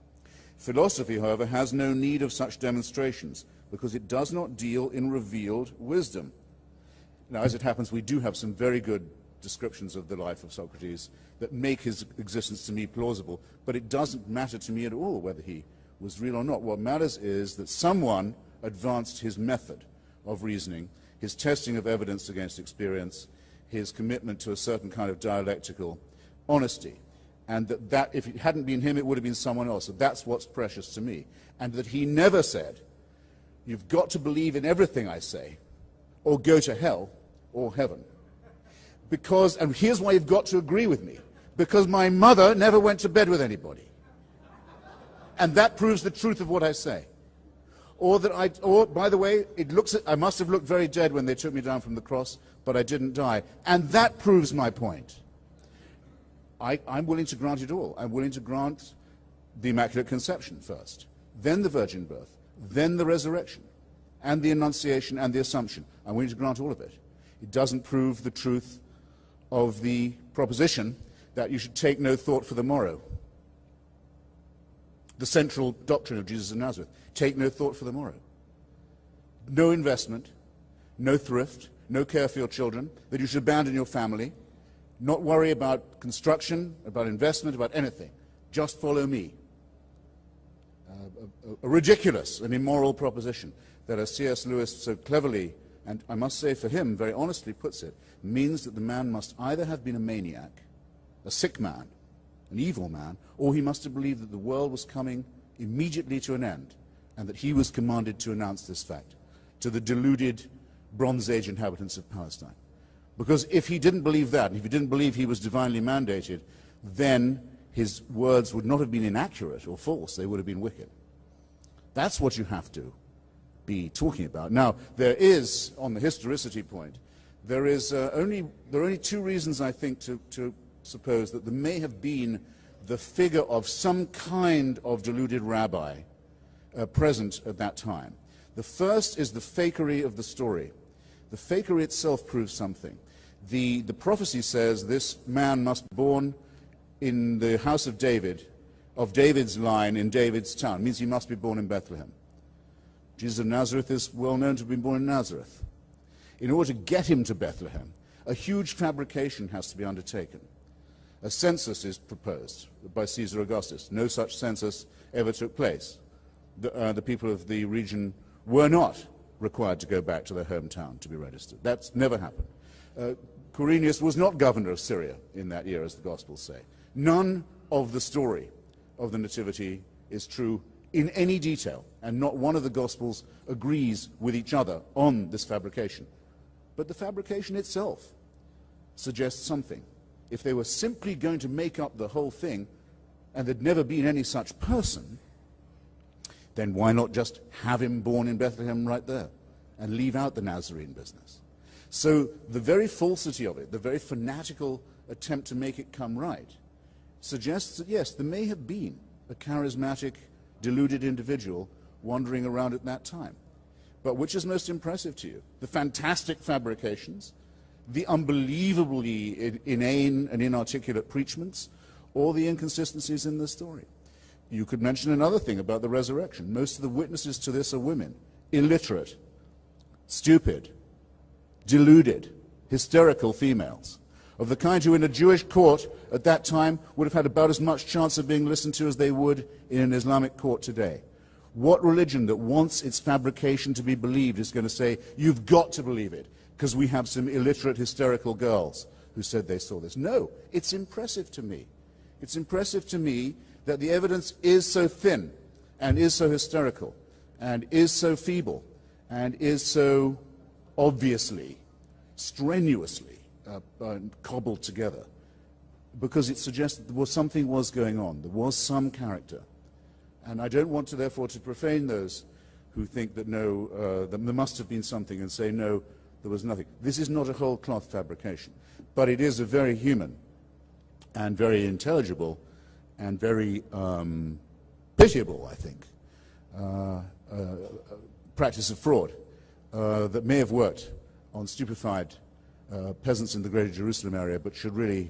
Philosophy, however, has no need of such demonstrations because it does not deal in revealed wisdom. Now, as it happens, we do have some very good descriptions of the life of Socrates that make his existence to me plausible, but it doesn't matter to me at all whether he was real or not. What matters is that someone advanced his method of reasoning, his testing of evidence against experience, his commitment to a certain kind of dialectical honesty, and that if it hadn't been him, it would have been someone else. So that's what's precious to me. And that he never said, you've got to believe in everything I say, or go to hell or heaven. Because, and here's why you've got to agree with me, because my mother never went to bed with anybody. And that proves the truth of what I say. Or by the way, I must have looked very dead when they took me down from the cross, but I didn't die. And that proves my point. I'm willing to grant it all. I'm willing to grant the Immaculate Conception first, then the virgin birth, then the resurrection, and the Annunciation and the Assumption. I'm willing to grant all of it. It doesn't prove the truth of the proposition that you should take no thought for the morrow. The central doctrine of Jesus of Nazareth. Take no thought for the morrow. No investment, no thrift, no care for your children, that you should abandon your family, not worry about construction, about investment, about anything. Just follow me. A ridiculous and immoral proposition that, as C.S. Lewis so cleverly, and I must say for him, very honestly puts it, means that the man must either have been a maniac, a sick man, an evil man, or he must have believed that the world was coming immediately to an end, and that he was commanded to announce this fact to the deluded Bronze Age inhabitants of Palestine. Because if he didn't believe that, and if he didn't believe he was divinely mandated, then his words would not have been inaccurate or false, they would have been wicked. That's what you have to be talking about. Now, there is, on the historicity point, there are only two reasons, I think, to suppose that there may have been the figure of some kind of deluded rabbi present at that time. The first is the fakery of the story. The fakery itself proves something. The prophecy says this man must be born in the house of David, of David's line in David's town. It means he must be born in Bethlehem. Jesus of Nazareth is well known to have been born in Nazareth. In order to get him to Bethlehem, a huge fabrication has to be undertaken. A census is proposed by Caesar Augustus. No such census ever took place. The people of the region were not required to go back to their hometown to be registered. That's never happened. Quirinius was not governor of Syria in that year, as the Gospels say. None of the story of the Nativity is true in any detail, and not one of the Gospels agrees with each other on this fabrication. But the fabrication itself suggests something. If they were simply going to make up the whole thing, and there'd never been any such person, then why not just have him born in Bethlehem right there and leave out the Nazarene business? So the very falsity of it, the very fanatical attempt to make it come right, suggests that, yes, there may have been a charismatic, deluded individual wandering around at that time. But which is most impressive to you? The fantastic fabrications, the unbelievably inane and inarticulate preachments, or the inconsistencies in the story? You could mention another thing about the resurrection. Most of the witnesses to this are women, illiterate, stupid, deluded, hysterical females, of the kind who in a Jewish court at that time would have had about as much chance of being listened to as they would in an Islamic court today. What religion that wants its fabrication to be believed is going to say, you've got to believe it, because we have some illiterate, hysterical girls who said they saw this? No, it's impressive to me. It's impressive to me that the evidence is so thin, and is so hysterical, and is so feeble, and is so obviously, strenuously cobbled together, because it suggests that something was going on. There was some character. And I don't want to, therefore, to profane those who think that no, that there must have been something, and say, no, there was nothing. This is not a whole cloth fabrication, but it is a very human and very intelligible and very pitiable, I think, practice of fraud that may have worked on stupefied peasants in the Greater Jerusalem area, but should really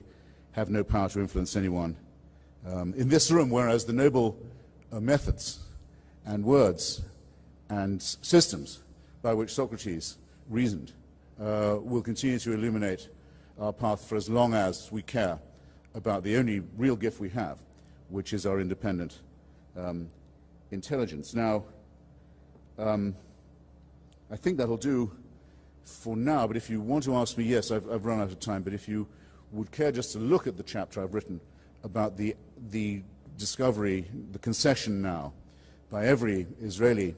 have no power to influence anyone in this room, whereas the noble methods and words and systems by which Socrates reasoned will continue to illuminate our path for as long as we care about the only real gift we have, which is our independent intelligence. Now, I think that'll do for now, but if you want to ask me, yes, I've run out of time, but if you would care just to look at the chapter I've written about the discovery, the concession now, by every Israeli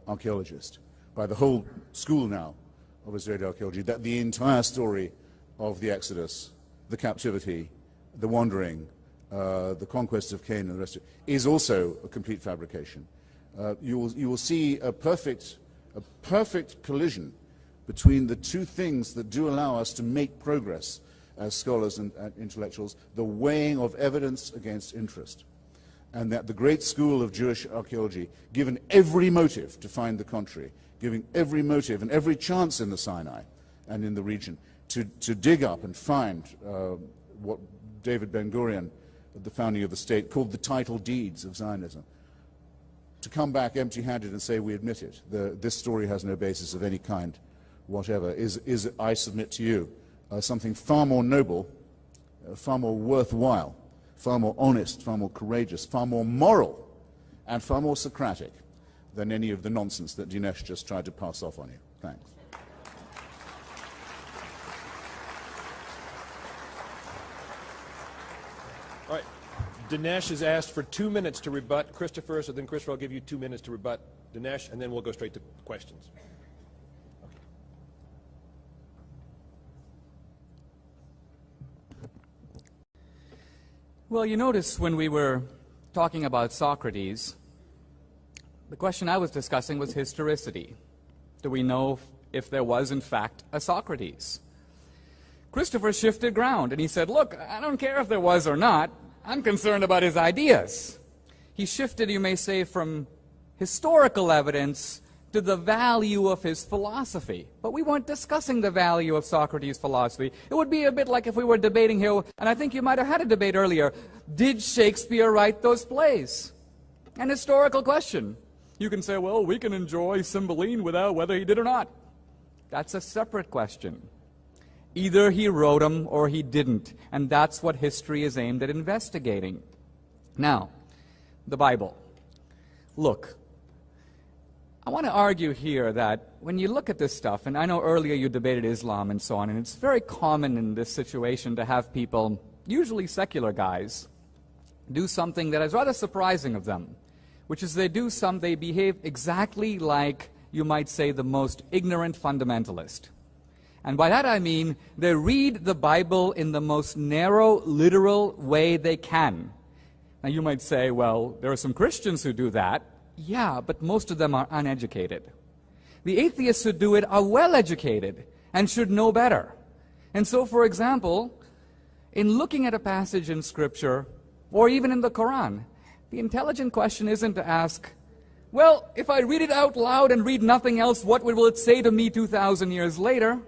archaeologist, by the whole school now of Israeli archaeology, that the entire story of the Exodus, the captivity, the wandering, the conquest of Canaan, and the rest of it, is also a complete fabrication. You will see a perfect collision between the two things that do allow us to make progress as scholars and intellectuals, the weighing of evidence against interest. And that the great school of Jewish archaeology, given every motive to find the contrary, giving every motive and every chance in the Sinai and in the region to dig up and find what David Ben-Gurion, at the founding of the state, called the title deeds of Zionism, to come back empty-handed and say we admit it, this story has no basis of any kind whatever, is I submit to you, something far more noble, far more worthwhile, far more honest, far more courageous, far more moral, and far more Socratic than any of the nonsense that Dinesh just tried to pass off on you. Thanks. All right. Dinesh has asked for 2 minutes to rebut Christopher, so then Christopher, I'll give you 2 minutes to rebut Dinesh, and then we'll go straight to questions. Well, you notice when we were talking about Socrates, the question I was discussing was historicity. Do we know if there was, in fact, a Socrates? Christopher shifted ground, and he said, look, I don't care if there was or not. I'm concerned about his ideas. He shifted, you may say, from historical evidence to the value of his philosophy. But we weren't discussing the value of Socrates' philosophy. It would be a bit like if we were debating here, and I think you might have had a debate earlier, did Shakespeare write those plays? An historical question. You can say, well, we can enjoy Cymbeline without whether he did or not. That's a separate question. Either he wrote them or he didn't, and that's what history is aimed at investigating. Now, the Bible. Look, I want to argue here that when you look at this stuff, and I know earlier you debated Islam and so on, and it's very common in this situation to have people, usually secular guys, do something that is rather surprising of them, which is they behave exactly like, you might say, the most ignorant fundamentalist. And by that I mean they read the Bible in the most narrow, literal way they can. Now you might say, well, there are some Christians who do that. Yeah, but most of them are uneducated. The atheists who do it are well-educated and should know better. And so, for example, in looking at a passage in Scripture, or even in the Qur'an, the intelligent question isn't to ask, well, if I read it out loud and read nothing else, what will it say to me 2,000 years later?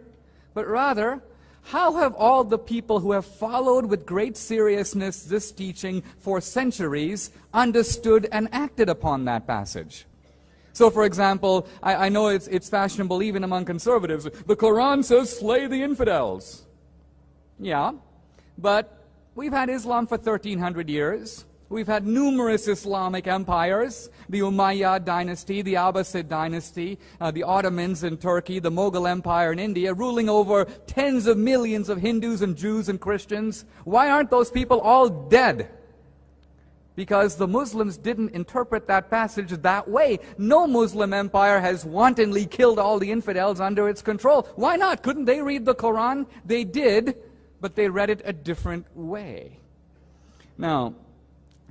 But rather, how have all the people who have followed with great seriousness this teaching for centuries understood and acted upon that passage? So, for example, I know it's fashionable even among conservatives. The Qur'an says, slay the infidels. Yeah, but we've had Islam for 1,300 years. We've had numerous Islamic empires, the Umayyad dynasty, the Abbasid dynasty, the Ottomans in Turkey, the Mughal Empire in India, ruling over tens of millions of Hindus and Jews and Christians. Why aren't those people all dead? Because the Muslims didn't interpret that passage that way. No Muslim empire has wantonly killed all the infidels under its control. Why not? Couldn't they read the Quran? They did, but they read it a different way. Now,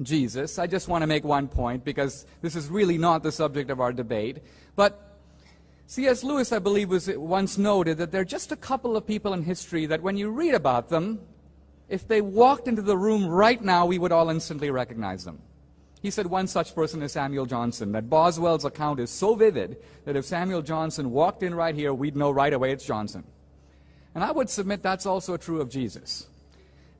Jesus, I just want to make one point, because this is really not the subject of our debate, but C.S. Lewis, I believe, was once noted that there are just a couple of people in history that when you read about them, if they walked into the room right now, we would all instantly recognize them. He said one such person is Samuel Johnson, that Boswell's account is so vivid that if Samuel Johnson walked in right here, we'd know right away it's Johnson. And I would submit that's also true of Jesus.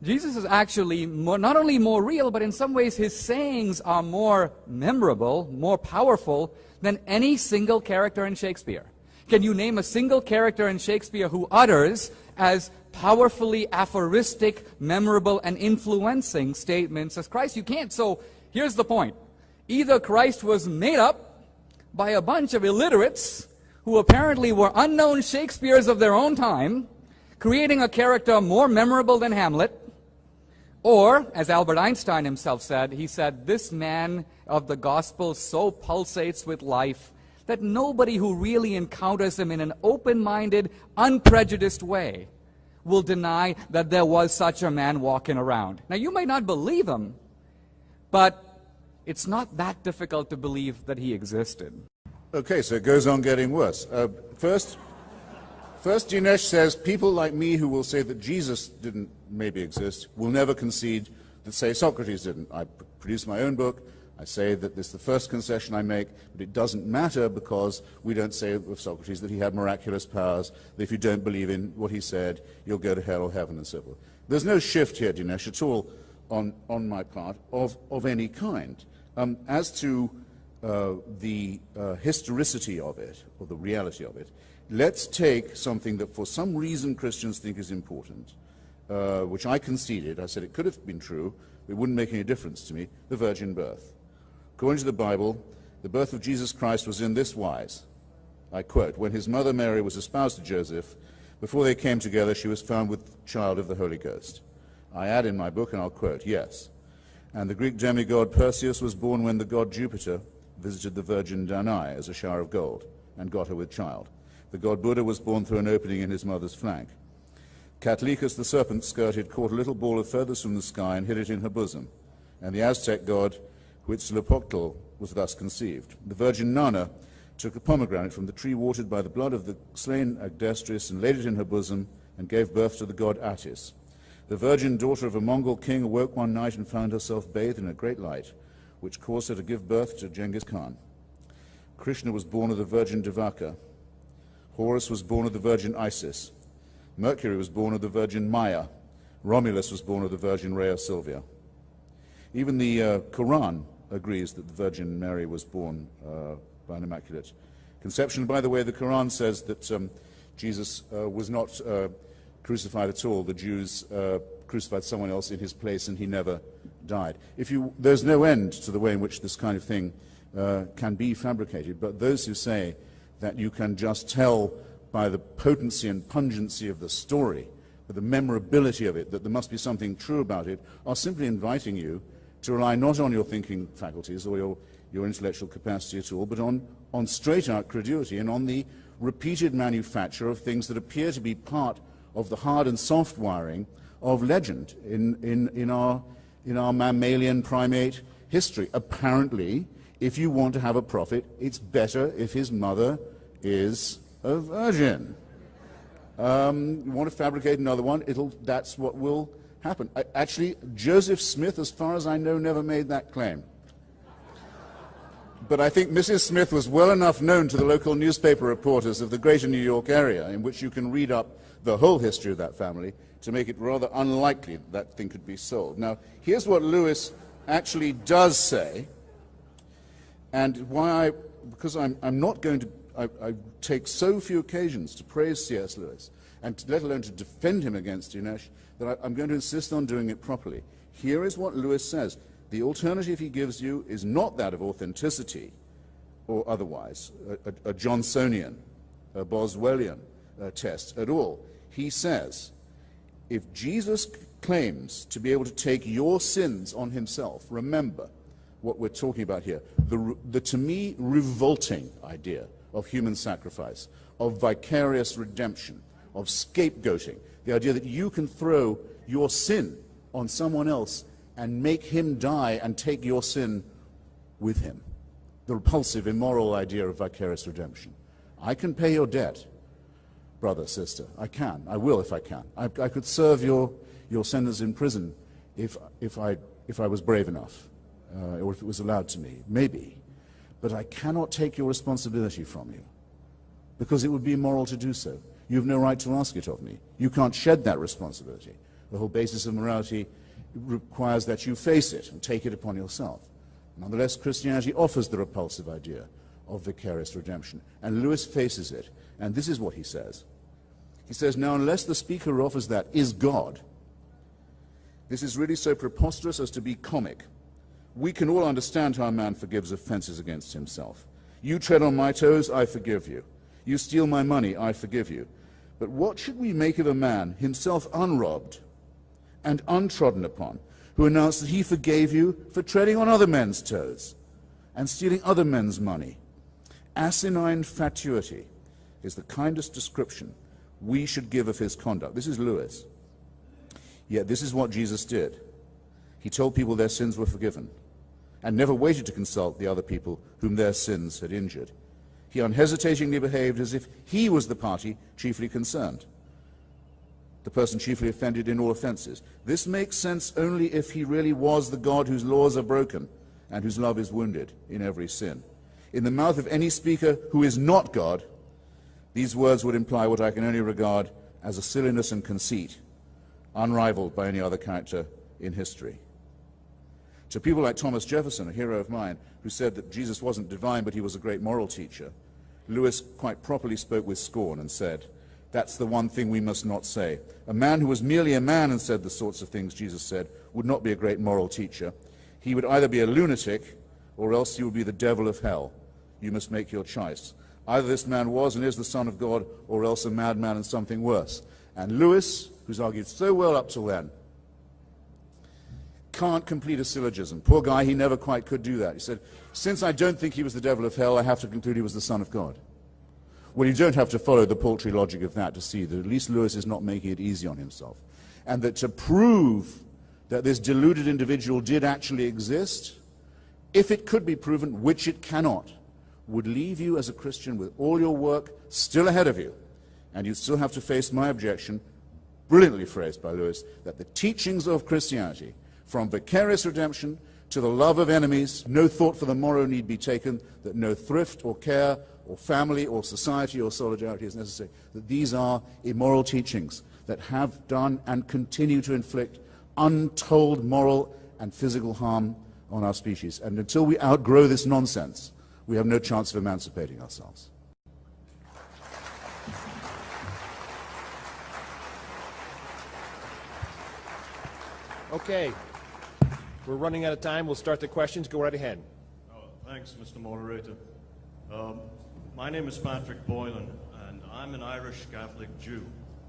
Jesus is actually not only more real, but in some ways his sayings are more memorable, more powerful than any single character in Shakespeare. Can you name a single character in Shakespeare who utters as powerfully aphoristic, memorable, and influencing statements as Christ? You can't. So here's the point. Either Christ was made up by a bunch of illiterates who apparently were unknown Shakespeares of their own time, creating a character more memorable than Hamlet, or, as Albert Einstein himself said, he said, this man of the gospel so pulsates with life that nobody who really encounters him in an open-minded, unprejudiced way will deny that there was such a man walking around. Now, you may not believe him, but it's not that difficult to believe that he existed. Okay, so it goes on getting worse. First, Dinesh says, people like me who will say that Jesus didn't maybe exist will never concede that, say, Socrates didn't. I produce my own book. I say that this is the first concession I make, but it doesn't matter because we don't say of Socrates that he had miraculous powers, that if you don't believe in what he said, you'll go to hell or heaven and so forth. There's no shift here, Dinesh, at all on my part of any kind. As to the historicity of it, or the reality of it, let's take something that for some reason Christians think is important, which I conceded. I said it could have been true, but it wouldn't make any difference to me, the virgin birth. According to the Bible, the birth of Jesus Christ was in this wise. I quote, when his mother Mary was espoused to Joseph, before they came together, she was found with child of the Holy Ghost. I add in my book, and I'll quote, yes. And the Greek demigod Perseus was born when the god Jupiter visited the virgin Danae as a shower of gold and got her with child. The god Buddha was born through an opening in his mother's flank. Catlicus, the serpent-skirted, caught a little ball of feathers from the sky and hid it in her bosom. And the Aztec god Huitzilopochtli was thus conceived. The virgin Nana took a pomegranate from the tree watered by the blood of the slain Agdestris and laid it in her bosom and gave birth to the god Attis. The virgin daughter of a Mongol king awoke one night and found herself bathed in a great light, which caused her to give birth to Genghis Khan. Krishna was born of the virgin Devaka. Horus was born of the virgin Isis. Mercury was born of the virgin Maya. Romulus was born of the virgin Rhea Silvia. Even the Qur'an agrees that the Virgin Mary was born by an immaculate conception. By the way, the Qur'an says that Jesus was not crucified at all. The Jews crucified someone else in his place, and he never died. There's no end to the way in which this kind of thing can be fabricated, but those who say that you can just tell by the potency and pungency of the story, the memorability of it, that there must be something true about it, are simply inviting you to rely not on your thinking faculties or your intellectual capacity at all, but on straight-out credulity and on the repeated manufacture of things that appear to be part of the hard and soft wiring of legend in our mammalian primate history. Apparently, if you want to have a prophet, it's better if his mother is a virgin. You want to fabricate another one, that's what will happen. Actually, Joseph Smith, as far as I know, never made that claim. But I think Mrs. Smith was well enough known to the local newspaper reporters of the greater New York area, in which you can read up the whole history of that family, to make it rather unlikely that thing could be sold. Now, here's what Lewis actually does say, and because I'm not going to, I take so few occasions to praise C.S. Lewis, and let alone to defend him against Dinesh, that I'm going to insist on doing it properly. Here is what Lewis says. The alternative he gives you is not that of authenticity or otherwise, a Johnsonian, a Boswellian test at all. He says, if Jesus claims to be able to take your sins on himself, remember what we're talking about here, the to me revolting idea of human sacrifice, of vicarious redemption, of scapegoating, the idea that you can throw your sin on someone else and make him die and take your sin with him. The repulsive, immoral idea of vicarious redemption. I can pay your debt, brother, sister. I can. I will if I can. I could serve your sentence in prison if I was brave enough, or if it was allowed to me. Maybe. But I cannot take your responsibility from you, because it would be immoral to do so. You have no right to ask it of me. You can't shed that responsibility. The whole basis of morality requires that you face it and take it upon yourself. Nonetheless, Christianity offers the repulsive idea of vicarious redemption, and Lewis faces it, and this is what he says. He says, now, unless the speaker who offers that is God, this is really so preposterous as to be comic. We can all understand how a man forgives offenses against himself. You tread on my toes, I forgive you. You steal my money, I forgive you. But what should we make of a man, himself unrobbed and untrodden upon, who announced that he forgave you for treading on other men's toes and stealing other men's money? Asinine fatuity is the kindest description we should give of his conduct. This is Lewis. Yet this is what Jesus did. He told people their sins were forgiven and never waited to consult the other people whom their sins had injured. He unhesitatingly behaved as if he was the party chiefly concerned, the person chiefly offended in all offenses. This makes sense only if he really was the God whose laws are broken and whose love is wounded in every sin. In the mouth of any speaker who is not God, these words would imply what I can only regard as a silliness and conceit, unrivaled by any other character in history. To people like Thomas Jefferson, a hero of mine, who said that Jesus wasn't divine but he was a great moral teacher, Lewis quite properly spoke with scorn and said, that's the one thing we must not say. A man who was merely a man and said the sorts of things Jesus said would not be a great moral teacher. He would either be a lunatic or else he would be the devil of hell. You must make your choice. Either this man was and is the Son of God, or else a madman and something worse. And Lewis, who's argued so well up till then, can't complete a syllogism. Poor guy, he never quite could do that. He said, since I don't think he was the devil of hell, I have to conclude he was the Son of God. Well, you don't have to follow the paltry logic of that to see that at least Lewis is not making it easy on himself. And that to prove that this deluded individual did actually exist, if it could be proven, which it cannot, would leave you as a Christian with all your work still ahead of you. And you'd still have to face my objection, brilliantly phrased by Lewis, that the teachings of Christianity, from vicarious redemption to the love of enemies, no thought for the morrow need be taken, that no thrift or care or family or society or solidarity is necessary, that these are immoral teachings that have done and continue to inflict untold moral and physical harm on our species. And until we outgrow this nonsense, we have no chance of emancipating ourselves. Okay. We're running out of time. We'll start the questions. Go right ahead. Oh, thanks, Mr. Moderator. My name is Patrick Boylan, and I'm an Irish Catholic Jew,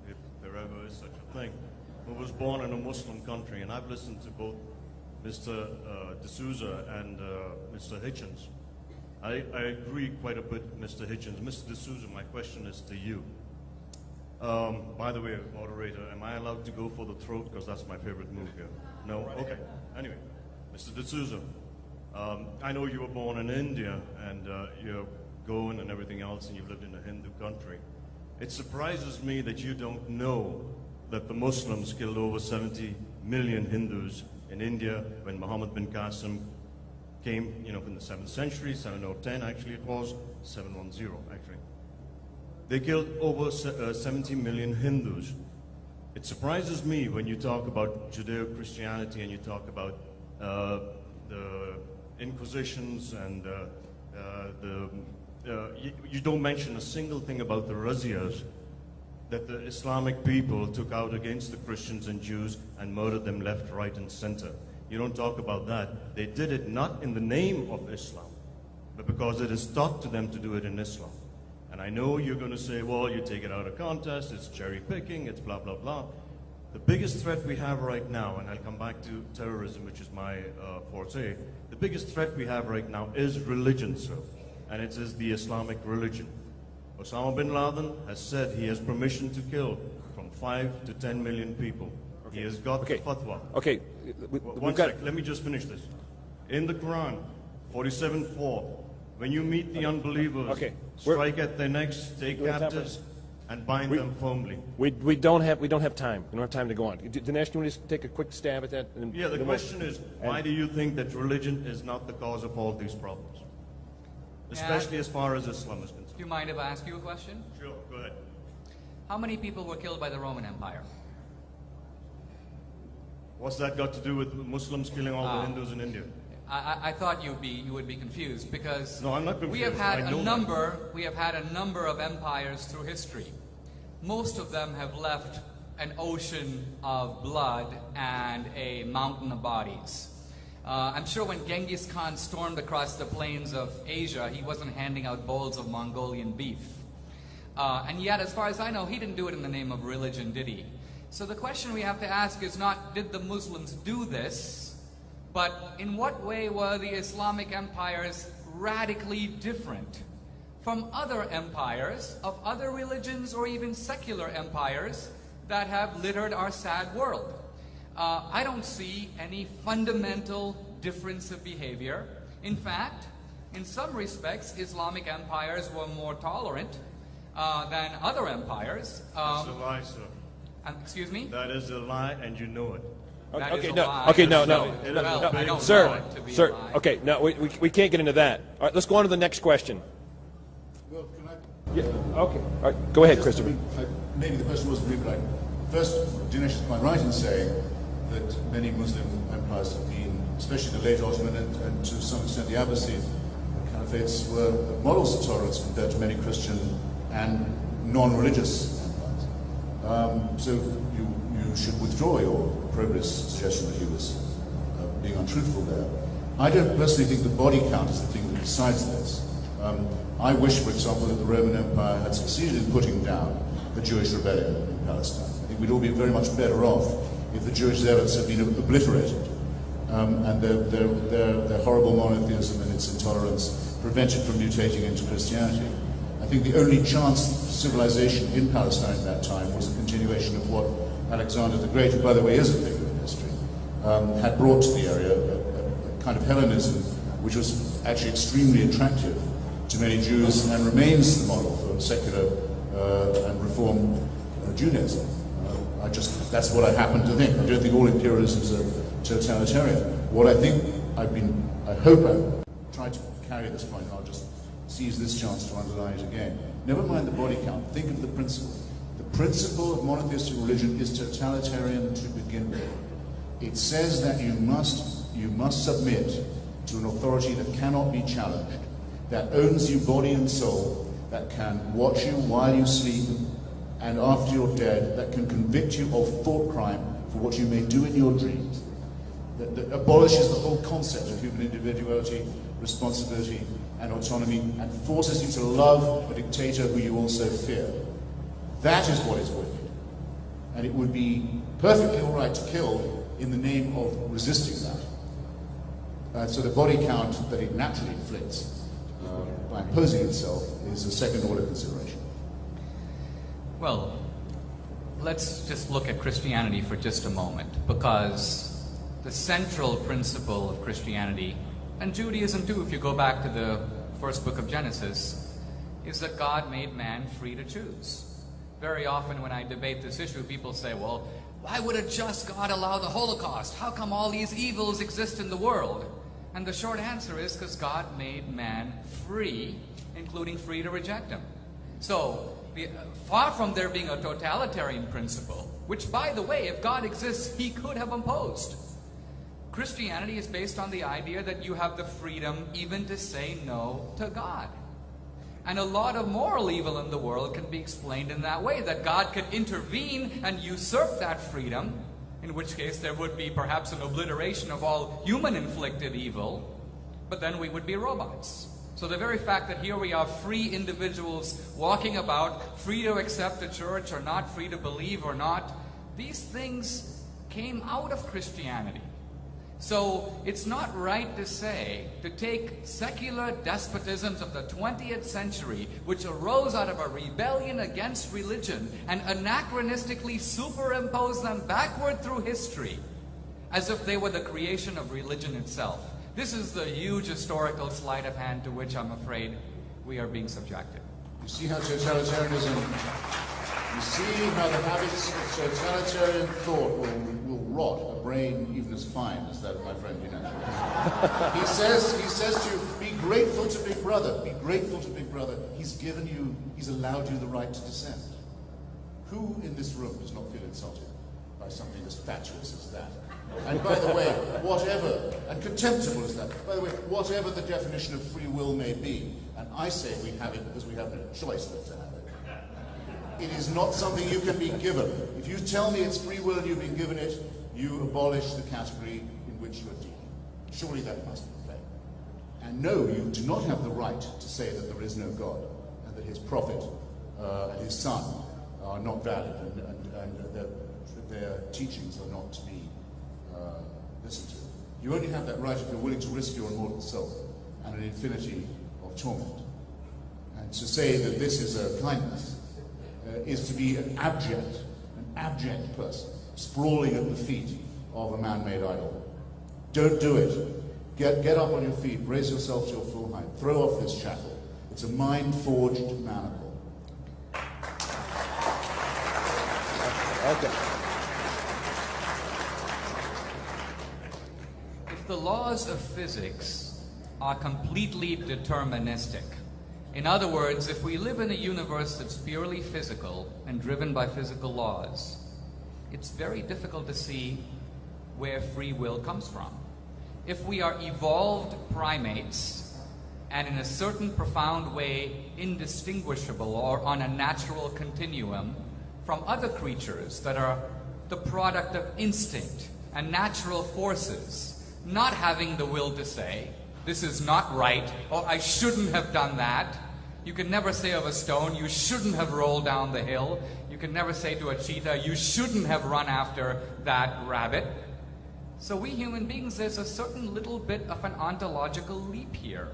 if there ever is such a thing, who was born in a Muslim country, and I've listened to both Mr. D'Souza and Mr. Hitchens. I agree quite a bit with Mr. Hitchens. Mr. D'Souza, my question is to you. By the way, moderator, am I allowed to go for the throat? Because that's my favorite move here. No? Okay. Anyway, Mr. D'Souza, I know you were born in India, and you're Goan and everything else, and you've lived in a Hindu country. It surprises me that you don't know that the Muslims killed over 70 million Hindus in India when Muhammad bin Qasim came, in the 7th century, 7010 actually it was, 710 actually. They killed over 70 million Hindus. It surprises me when you talk about Judeo-Christianity and you talk about the Inquisitions and you don't mention a single thing about the razzias that the Islamic people took out against the Christians and Jews and murdered them left, right, and center. You don't talk about that. They did it not in the name of Islam, but because it is taught to them to do it in Islam. And I know you're going to say, well, you take it out of context, it's cherry picking, it's blah, blah, blah. The biggest threat we have right now, and I'll come back to terrorism, which is my forte, the biggest threat we have right now is religion, sir. And it is the Islamic religion. Osama bin Laden has said he has permission to kill from 5 to 10 million people. Okay. He has got the fatwa. Okay. One sec, let me just finish this. In the Quran, 47:4, when you meet the unbelievers, strike at their necks, take captives, and bind them firmly. We don't have time. We don't have time to go on. Dinesh, do you want to just take a quick stab at that? Yeah, the question is, why do you think that religion is not the cause of all these problems? Especially as far as Islam is concerned. Do you mind if I ask you a question? Sure, go ahead. How many people were killed by the Roman Empire? What's that got to do with Muslims killing all the Hindus in India? I thought you would be confused because no, I'm not confused. we have had a number of empires through history. Most of them have left an ocean of blood and a mountain of bodies. I'm sure when Genghis Khan stormed across the plains of Asia, he wasn't handing out bowls of Mongolian beef. And yet, as far as I know, he didn't do it in the name of religion, did he? So the question we have to ask is not, did the Muslims do this, but in what way were the Islamic empires radically different from other empires of other religions or even secular empires that have littered our sad world? I don't see any fundamental difference of behavior. In fact, in some respects, Islamic empires were more tolerant than other empires. That's a lie, sir. Excuse me? That is a lie, and you know it. Sir, okay, no, we can't get into that. All right, let's go on to the next question. Well, can I? Yeah, okay. All right, go ahead, Christopher. Maybe the question wasn't really right. First, Dinesh is quite right in saying that many Muslim empires have been, especially the late Ottoman and to some extent the Abbasid caliphates, were models of tolerance compared to many Christian and non-religious empires. So you should withdraw your progress suggestion that he was being untruthful there. I don't personally think the body count is the thing that decides this. I wish, for example, that the Roman Empire had succeeded in putting down the Jewish rebellion in Palestine. I think we'd all be very much better off if the Jewish zealots had been obliterated and their horrible monotheism and its intolerance prevented from mutating into Christianity. I think the only chance for civilization in Palestine at that time was a continuation of what Alexander the Great, who by the way is a figure in history, had brought to the area, a kind of Hellenism which was actually extremely attractive to many Jews and remains the model for secular and reform Judaism. That's what I happen to think. I don't think all imperialisms are totalitarian. What I think I hope I've tried to carry this point, and I'll just seize this chance to underline it again. Never mind the body count, think of the principle. The principle of monotheistic religion is totalitarian to begin with. It says that you must submit to an authority that cannot be challenged, that owns you body and soul, that can watch you while you sleep and after you're dead, that can convict you of thought crime for what you may do in your dreams, that abolishes the whole concept of human individuality, responsibility, and autonomy, and forces you to love a dictator who you also fear. That is what is wicked. And it would be perfectly all right to kill in the name of resisting that. So the body count that it naturally inflicts by imposing itself is a second-order consideration. Well, let's just look at Christianity for just a moment, because the central principle of Christianity, and Judaism too, if you go back to the first book of Genesis, is that God made man free to choose. Very often when I debate this issue, people say, well, why would a just God allow the Holocaust? How come all these evils exist in the world? And the short answer is because God made man free, including free to reject him. So, far from there being a totalitarian principle, which, by the way, if God exists, he could have imposed. Christianity is based on the idea that you have the freedom even to say no to God. And a lot of moral evil in the world can be explained in that way, that God could intervene and usurp that freedom, in which case there would be perhaps an obliteration of all human-inflicted evil, but then we would be robots. So the very fact that here we are free individuals walking about, free to accept the church or not, free to believe or not, these things came out of Christianity. So it's not right to say, to take secular despotisms of the 20th century, which arose out of a rebellion against religion, and anachronistically superimpose them backward through history, as if they were the creation of religion itself. This is the huge historical sleight of hand to which I'm afraid we are being subjected. You see how totalitarianism, you see how the habits of totalitarian thought will rot a brain even as fine as that of my friend Dinesh. He says to you, be grateful to Big Brother, be grateful to Big Brother. He's allowed you the right to dissent. Who in this room does not feel insulted by something as fatuous as that? And by the way, whatever, and contemptible as that, by the way, whatever the definition of free will may be, and I say we have it because we have no choice but to have it, it is not something you can be given. If you tell me it's free will and you've been given it, you abolish the category in which you are dealing. Surely that must be plain. And no, you do not have the right to say that there is no God, and that his prophet and his son are not valid, and their teachings are not to be listened to. You only have that right if you're willing to risk your immortal soul and an infinity of torment. And to say that this is a kindness is to be an abject person, sprawling at the feet of a man-made idol. Don't do it. Get up on your feet, brace yourself to your full height, throw off this shackle. It's a mind-forged manacle. Okay. The laws of physics are completely deterministic. In other words, if we live in a universe that's purely physical and driven by physical laws, it's very difficult to see where free will comes from. If we are evolved primates and in a certain profound way indistinguishable or on a natural continuum from other creatures that are the product of instinct and natural forces, not having the will to say, this is not right, or I shouldn't have done that. You can never say of a stone, you shouldn't have rolled down the hill. You can never say to a cheetah, you shouldn't have run after that rabbit. So we human beings, there's a certain little bit of an ontological leap here.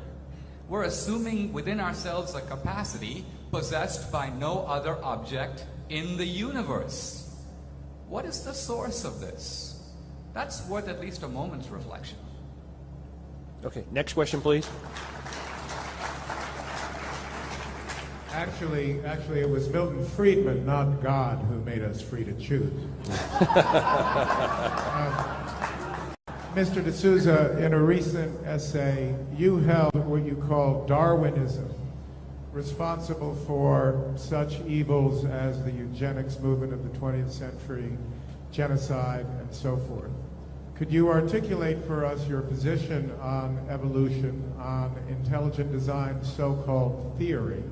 We're assuming within ourselves a capacity possessed by no other object in the universe. What is the source of this? That's worth at least a moment's reflection. Okay, next question, please. Actually, it was Milton Friedman, not God, who made us free to choose. Mr. D'Souza, in a recent essay, you held what you call Darwinism responsible for such evils as the eugenics movement of the 20th century, genocide, and so forth. Could you articulate for us your position on evolution, on intelligent design's so-called theory?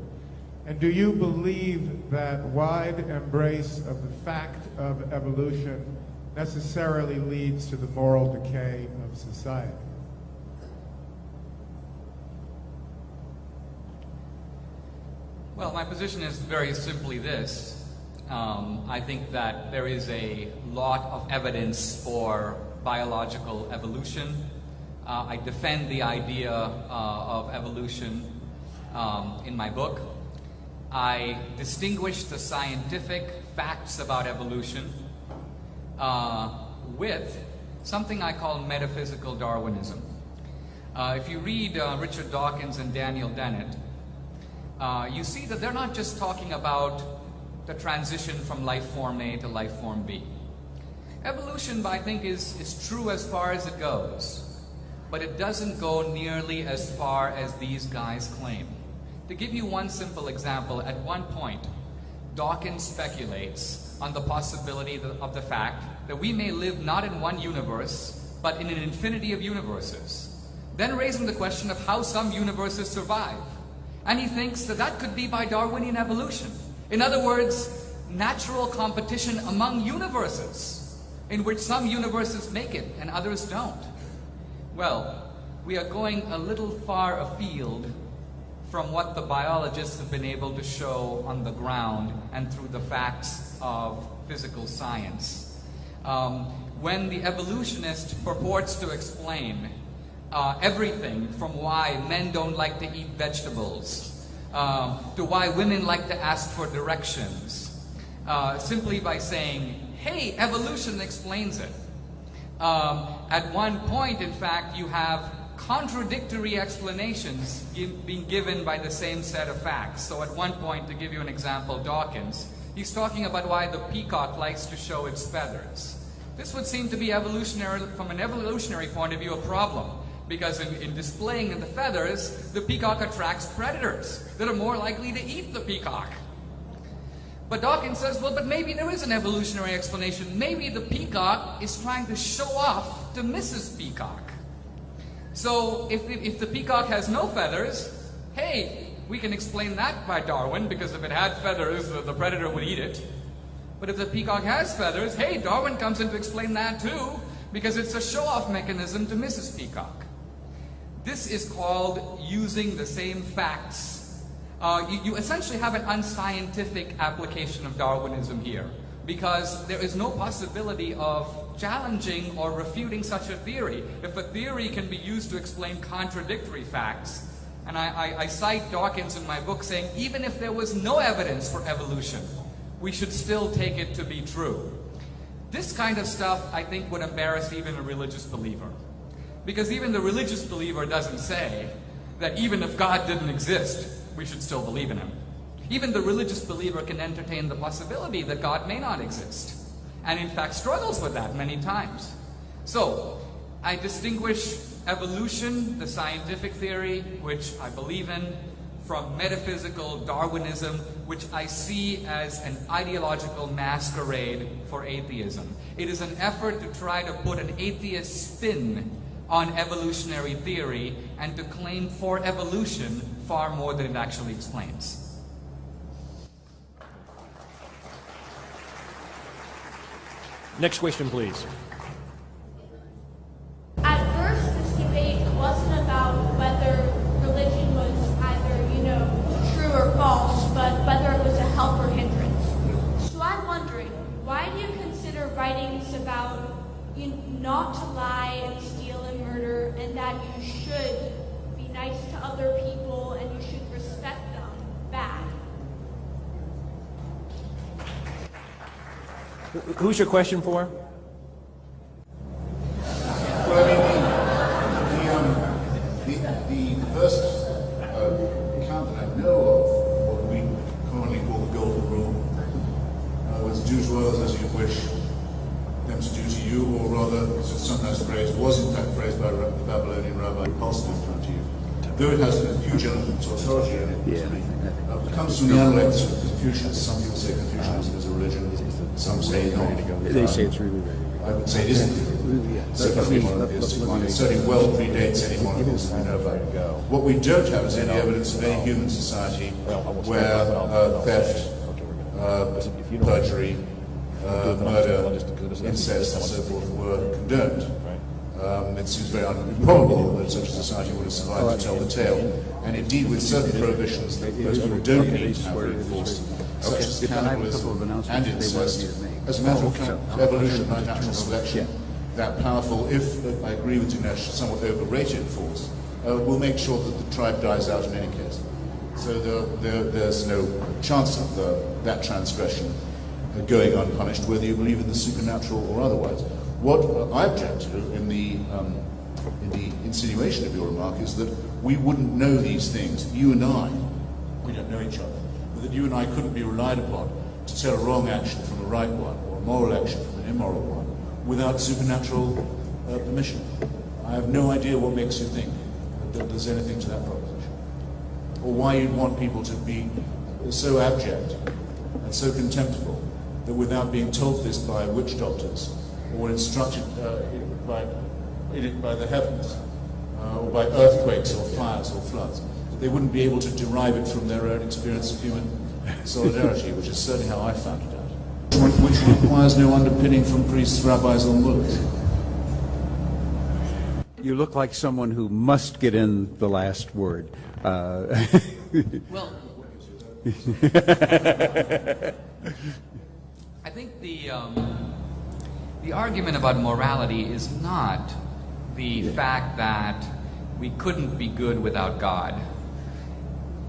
And do you believe that wide embrace of the fact of evolution necessarily leads to the moral decay of society? Well, my position is very simply this. I think that there is a lot of evidence for biological evolution. I defend the idea of evolution in my book. I distinguish the scientific facts about evolution with something I call metaphysical Darwinism. If you read Richard Dawkins and Daniel Dennett, you see that they're not just talking about the transition from life form A to life form B. Evolution, I think, is true as far as it goes, but it doesn't go nearly as far as these guys claim. To give you one simple example, at one point, Dawkins speculates on the possibility of the fact that we may live not in one universe, but in an infinity of universes. Then raising the question of how some universes survive. And he thinks that that could be by Darwinian evolution. In other words, natural competition among universes, in which some universes make it and others don't. Well, we are going a little far afield from what the biologists have been able to show on the ground and through the facts of physical science. When the evolutionist purports to explain everything from why men don't like to eat vegetables to why women like to ask for directions, simply by saying, hey, evolution explains it. At one point, in fact, you have contradictory explanations being given by the same set of facts. So at one point, to give you an example, Dawkins, he's talking about why the peacock likes to show its feathers. This would seem to be evolutionary, from an evolutionary point of view, a problem. Because in displaying the feathers, the peacock attracts predators that are more likely to eat the peacock. But Dawkins says, well, but maybe there is an evolutionary explanation. Maybe the peacock is trying to show off to Mrs. Peacock. So if the peacock has no feathers, hey, we can explain that by Darwin, because if it had feathers, the predator would eat it. But if the peacock has feathers, hey, Darwin comes in to explain that too, because it's a show-off mechanism to Mrs. Peacock. This is called using the same facts. You essentially have an unscientific application of Darwinism here, because there is no possibility of challenging or refuting such a theory. If a theory can be used to explain contradictory facts, and I cite Dawkins in my book saying, even if there was no evidence for evolution, we should still take it to be true. This kind of stuff, I think, would embarrass even a religious believer. Because even the religious believer doesn't say that even if God didn't exist, we should still believe in him. Even the religious believer can entertain the possibility that God may not exist, and in fact struggles with that many times. So, I distinguish evolution, the scientific theory, which I believe in, from metaphysical Darwinism, which I see as an ideological masquerade for atheism. It is an effort to try to put an atheist spin on evolutionary theory and to claim for evolution far more than it actually explains. Next question, please. At first, this debate wasn't about whether religion was either, true or false, but whether it was a help or hindrance. So I'm wondering, why do you consider writings about not to lie, steal, and murder, and that you should be nice to other people and you should respect them bad? Who's your question for? Well, I mean, the first account that I know of what we sometimes phrased, was in fact phrased by the Babylonian rabbi Colston, though it has a huge element of tautology in it. It comes from the analects of Confucius. Some people say Confucianism is a religion, some say not. They say it's really very I would say it isn't. Certainly well predates any monotheism we know about. What we don't have is any evidence of any human society where theft, perjury, murder, incest, and so forth were condoned. It seems very improbable that such a society would have survived to tell the tale. And indeed, with certain prohibitions that most people don't need to have reinforced, such as cannibalism and incest, as a matter of evolution by natural selection, that powerful, if, I agree with Dinesh, somewhat overrated force, will make sure that the tribe dies out in any case. So there's no chance of that transgression going unpunished, whether you believe in the supernatural or otherwise. What I object to in the insinuation of your remark is that we wouldn't know these things, you and I, we don't know each other, but that you and I couldn't be relied upon to tell a wrong action from a right one, or a moral action from an immoral one, without supernatural permission. I have no idea what makes you think that there's anything to that proposition, or why you'd want people to be so abject and so contemptible that without being told this by witch doctors, or instructed by the heavens, or by earthquakes or fires or floods, that they wouldn't be able to derive it from their own experience of human solidarity, which is certainly how I found it out, which requires no underpinning from priests, rabbis, or mullahs. You look like someone who must get in the last word. Well, I think the argument about morality is not the fact that we couldn't be good without God.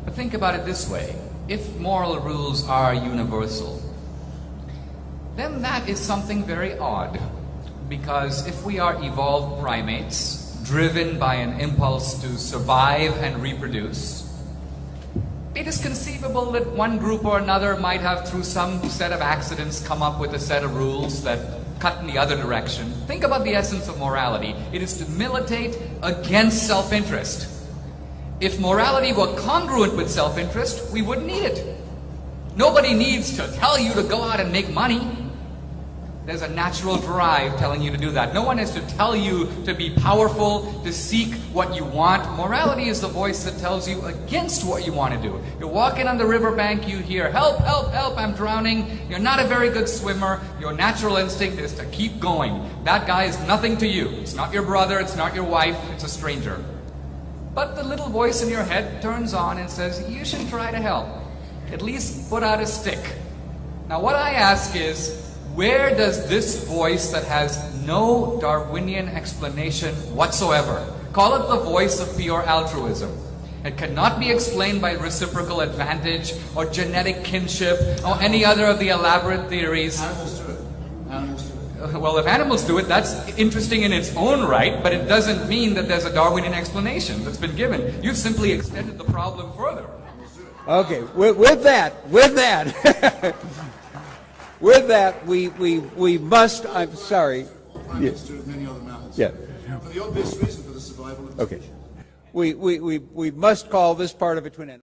But think about it this way. If moral rules are universal, then that is something very odd. Because if we are evolved primates, driven by an impulse to survive and reproduce, it is conceivable that one group or another might have, through some set of accidents, come up with a set of rules that cut in the other direction. Think about the essence of morality. It is to militate against self-interest. If morality were congruent with self-interest, we wouldn't need it. Nobody needs to tell you to go out and make money. There's a natural drive telling you to do that. No one has to tell you to be powerful, to seek what you want. Morality is the voice that tells you against what you want to do. You're walking on the riverbank, you hear, help, help, help, I'm drowning. You're not a very good swimmer. Your natural instinct is to keep going. That guy is nothing to you. It's not your brother, it's not your wife, it's a stranger. But the little voice in your head turns on and says, you should try to help. At least put out a stick. Now what I ask is, where does this voice that has no Darwinian explanation whatsoever, call it the voice of pure altruism, it cannot be explained by reciprocal advantage or genetic kinship or any other of the elaborate theories. Animals do it. Animals do it. Well, if animals do it, that's interesting in its own right, but it doesn't mean that there's a Darwinian explanation that's been given. You've simply extended the problem further. Okay, with that, with that, we must. I'm sorry. Primates do it, many other mammals. Yeah. For the obvious reason, for the survival of the Okay. We must call this part of it to an end.